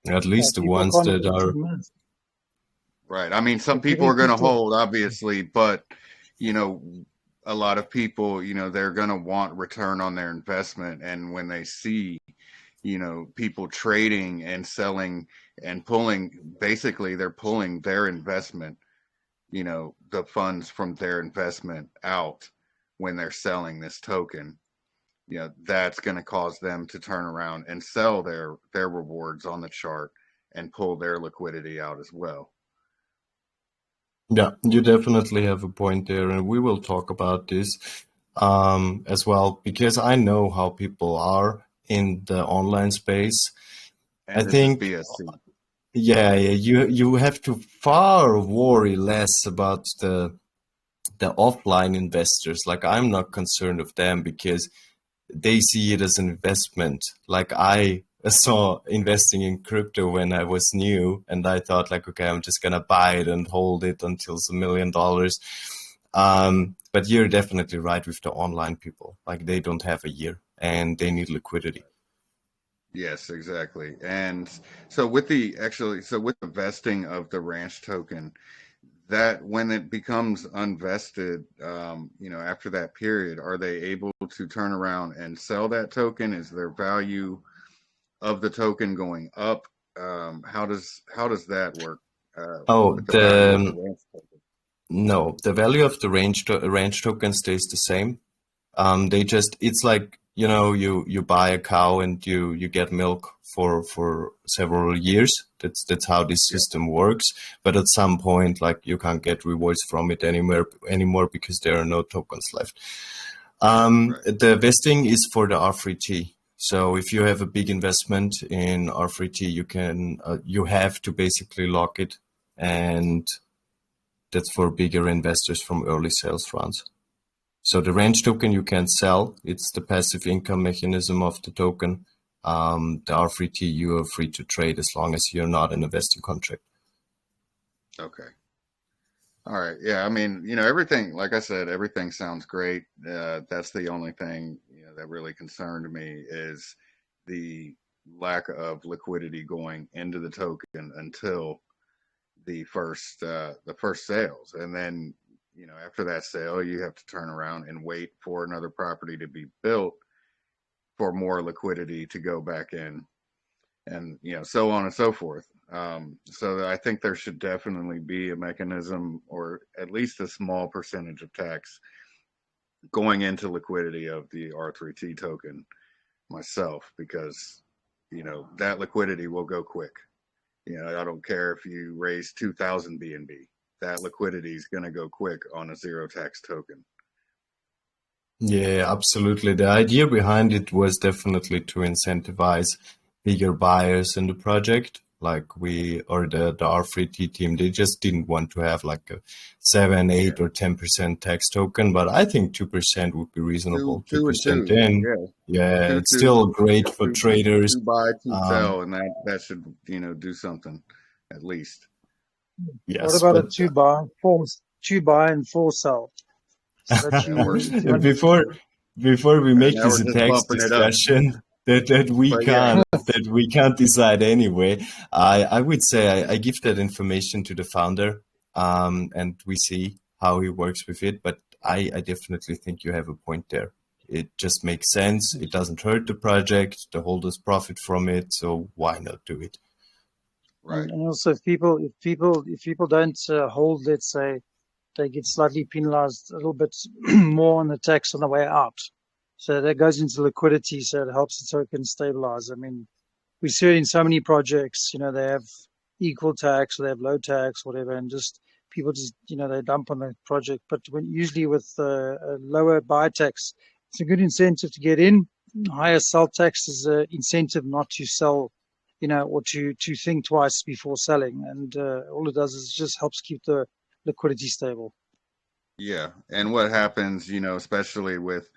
At least the ones that are... Right. I mean, some people are going to hold, obviously, but, a lot of people, they're going to want return on their investment. And when they see, people trading and selling and pulling, basically they're pulling their investment, the funds from their investment out when they're selling this token, that's going to cause them to turn around and sell their rewards on the chart and pull their liquidity out as well. Yeah, you definitely have a point there, and we will talk about this as well, because I know how people are in the online space. And I this think, is BSC. yeah, you have to far worry less about the offline investors. Like, I'm not concerned of them because they see it as an investment. Like, I saw investing in crypto when I was new, and I thought, like, okay, I'm just gonna buy it and hold it until it's $1 million. But you're definitely right with the online people. Like, they don't have a year and they need liquidity. Yes, exactly. And so with the vesting of the ranch token, that when it becomes unvested, after that period, are they able to turn around and sell that token? Is their value of the token going up? How does that work Oh, with the value of the ranch token? no, the value of the range token stays the same. It's like, you buy a cow and you get milk for several years. That's how this system works. But at some point, like, you can't get rewards from it anymore because there are no tokens left. Right. The vesting is for the R3T. So if you have a big investment in R3T, you have to basically lock it, and that's for bigger investors from early sales rounds. So the range token you can sell. It's the passive income mechanism of the token. The R3T, you are free to trade as long as you're not in a vesting contract. Okay. All right. Yeah. I mean, everything, like I said, everything sounds great. That's the only thing, that really concerned me is the lack of liquidity going into the token until the first sales. And then, after that sale, you have to turn around and wait for another property to be built for more liquidity to go back in, and so on and so forth. So I think there should definitely be a mechanism, or at least a small percentage of tax going into liquidity of the R3T token myself, because that liquidity will go quick. I don't care if you raise 2,000 BNB, that liquidity is going to go quick on a zero tax token. Yeah, absolutely. The idea behind it was definitely to incentivize bigger buyers in the project. Like the R3T team, they just didn't want to have like a 7, 8, or 10% tax token, but I think 2% would be reasonable. 2% in, yeah, it's still great for traders. To buy, to sell, and that should do something at least. Yes. What about a two buy and four sell? So that before we make this a tax discussion that we can't decide anyway, I would say I give that information to the founder, and we see how he works with it. But I definitely think you have a point there. It just makes sense. It doesn't hurt the project. The holders profit from it. So why not do it? Right. And also, if people don't hold, let's say, they get slightly penalized a little bit more on the tax on the way out. So that goes into liquidity, so it helps the token stabilize. I mean, we see it in so many projects, they have equal tax, or they have low tax, whatever, and just people just, they dump on the project. But usually with a lower buy tax, it's a good incentive to get in. Higher sell tax is an incentive not to sell, or to think twice before selling. And all it does is just helps keep the liquidity stable. Yeah. And what happens, especially with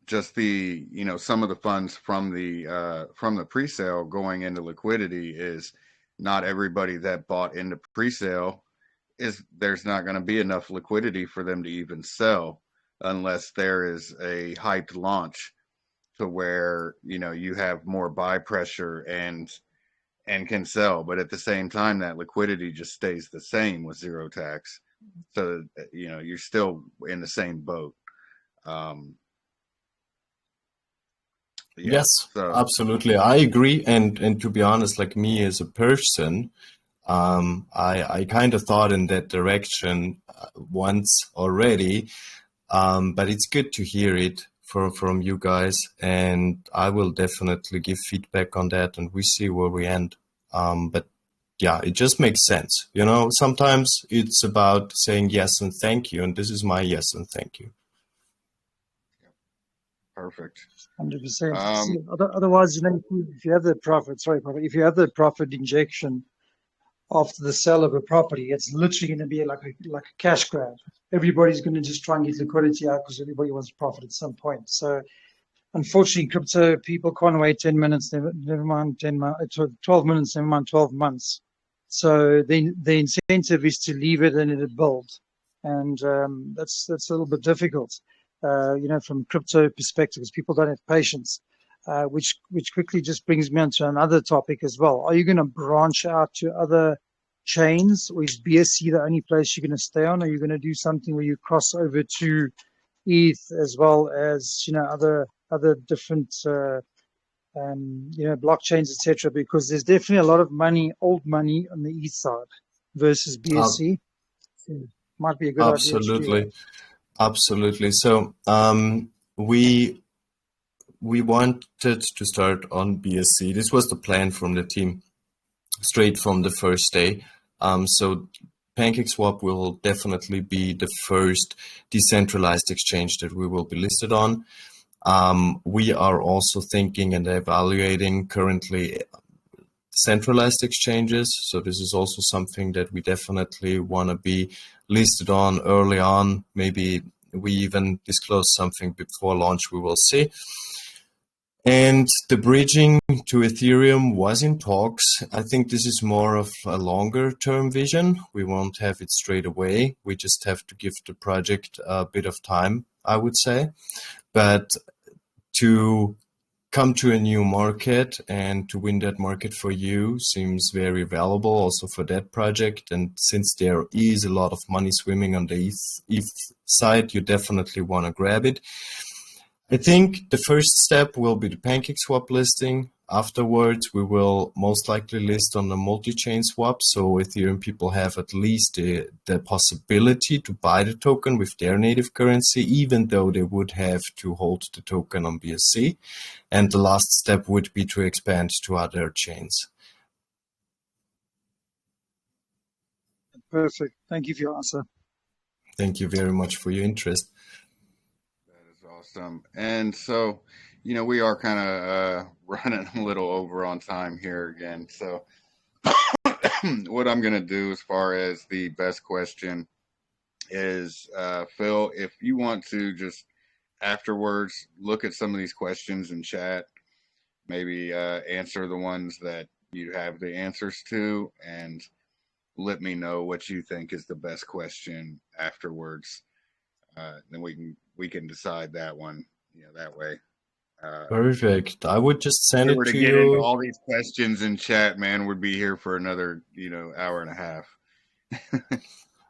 just the, some of the funds from the pre-sale going into liquidity, is not everybody that bought into pre-sale there's not going to be enough liquidity for them to even sell unless there is a hyped launch to where, you have more buy pressure and can sell. But at the same time, that liquidity just stays the same with zero tax. So, you're still in the same boat. Yes, absolutely. I agree. And to be honest, like me as a person, I kind of thought in that direction once already. But it's good to hear it from you guys, and I will definitely give feedback on that, and we see where we end. But yeah, it just makes sense. Sometimes it's about saying yes and thank you, and this is my yes and thank you. Perfect. 100%. Otherwise, if you have the profit, if you have the profit injection after the sale of a property, it's literally going to be like a cash grab. Everybody's going to just try and get liquidity out because everybody wants profit at some point. So, unfortunately, crypto people can't wait 10 minutes, never mind 12 minutes, never mind 12 months. So the incentive is to leave it and let it build, and that's a little bit difficult, from crypto perspective, because people don't have patience. Which quickly just brings me on to another topic as well. Are you going to branch out to other chains, or is BSC the only place you're going to stay on? Or are you going to do something where you cross over to ETH as well as other different blockchains, etc.? Because there's definitely a lot of old money on the ETH side versus BSC. Might be a good idea to do that. Absolutely. So we wanted to start on BSC. This was the plan from the team straight from the first day. So PancakeSwap will definitely be the first decentralized exchange that we will be listed on. We are also thinking and evaluating currently centralized exchanges. So this is also something that we definitely want to be listed on early on. Maybe we even disclose something before launch, we will see. And the bridging to Ethereum was in talks. I think this is more of a longer term vision. We won't have it straight away. We just have to give the project a bit of time, I would say. But to come to a new market and to win that market for you seems very valuable also for that project. And since there is a lot of money swimming on the ETH side, you definitely want to grab it. I think the first step will be the PancakeSwap listing. Afterwards, we will most likely list on the multi-chain swap. So Ethereum people have at least the possibility to buy the token with their native currency, even though they would have to hold the token on BSC. And the last step would be to expand to other chains. Perfect. Thank you for your answer. Thank you very much for your interest. That is awesome. And so, we are kind of running a little over on time here again. So what I'm going to do as far as the best question is, Phil, if you want to just afterwards look at some of these questions in chat, maybe answer the ones that you have the answers to, and let me know what you think is the best question afterwards. Then we can decide that one, that way. Perfect. I would just send If we it were to to get into you. all these questions in chat, man, we'd be here for another, hour and a half.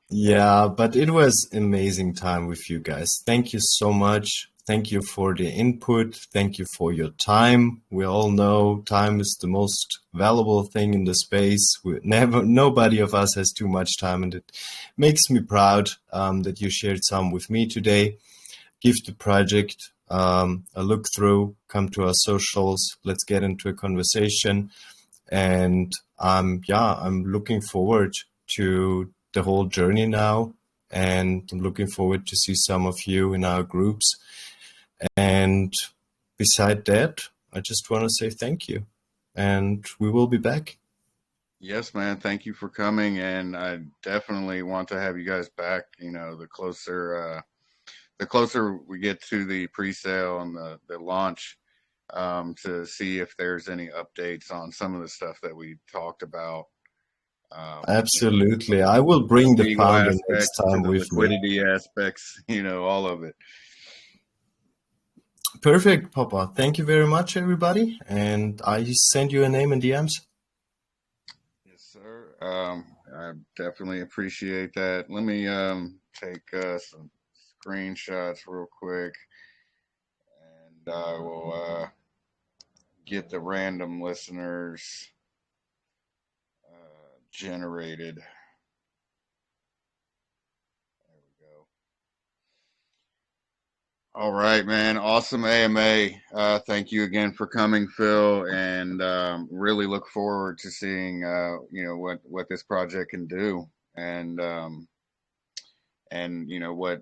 Yeah, but it was amazing time with you guys. Thank you so much. Thank you for the input. Thank you for your time. We all know time is the most valuable thing in the space. Nobody of us has too much time, and it makes me proud that you shared some with me today. Give the project a look through, come to our socials. Let's get into a conversation. And I'm looking forward to the whole journey now, and I'm looking forward to see some of you in our groups. And beside that, I just want to say thank you, and we will be back. Yes, man. Thank you for coming, and I definitely want to have you guys back. The closer we get to the pre-sale and the launch, to see if there's any updates on some of the stuff that we talked about. Absolutely. I will bring the legal founder next aspects to time the with me. liquidity aspects, all of it. Perfect, Poppa. Thank you very much, everybody. And I send you a name in DMs. Yes, sir. I definitely appreciate that. Let me take some screenshots real quick, and I will get the random listeners generated. There we go. All right, man. Awesome AMA. Thank you again for coming, Phil, and really look forward to seeing what this project can do, and what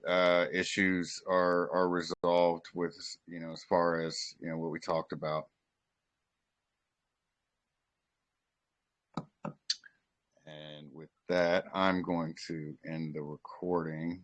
issues are resolved with as far as what we talked about. And with that, I'm going to end the recording.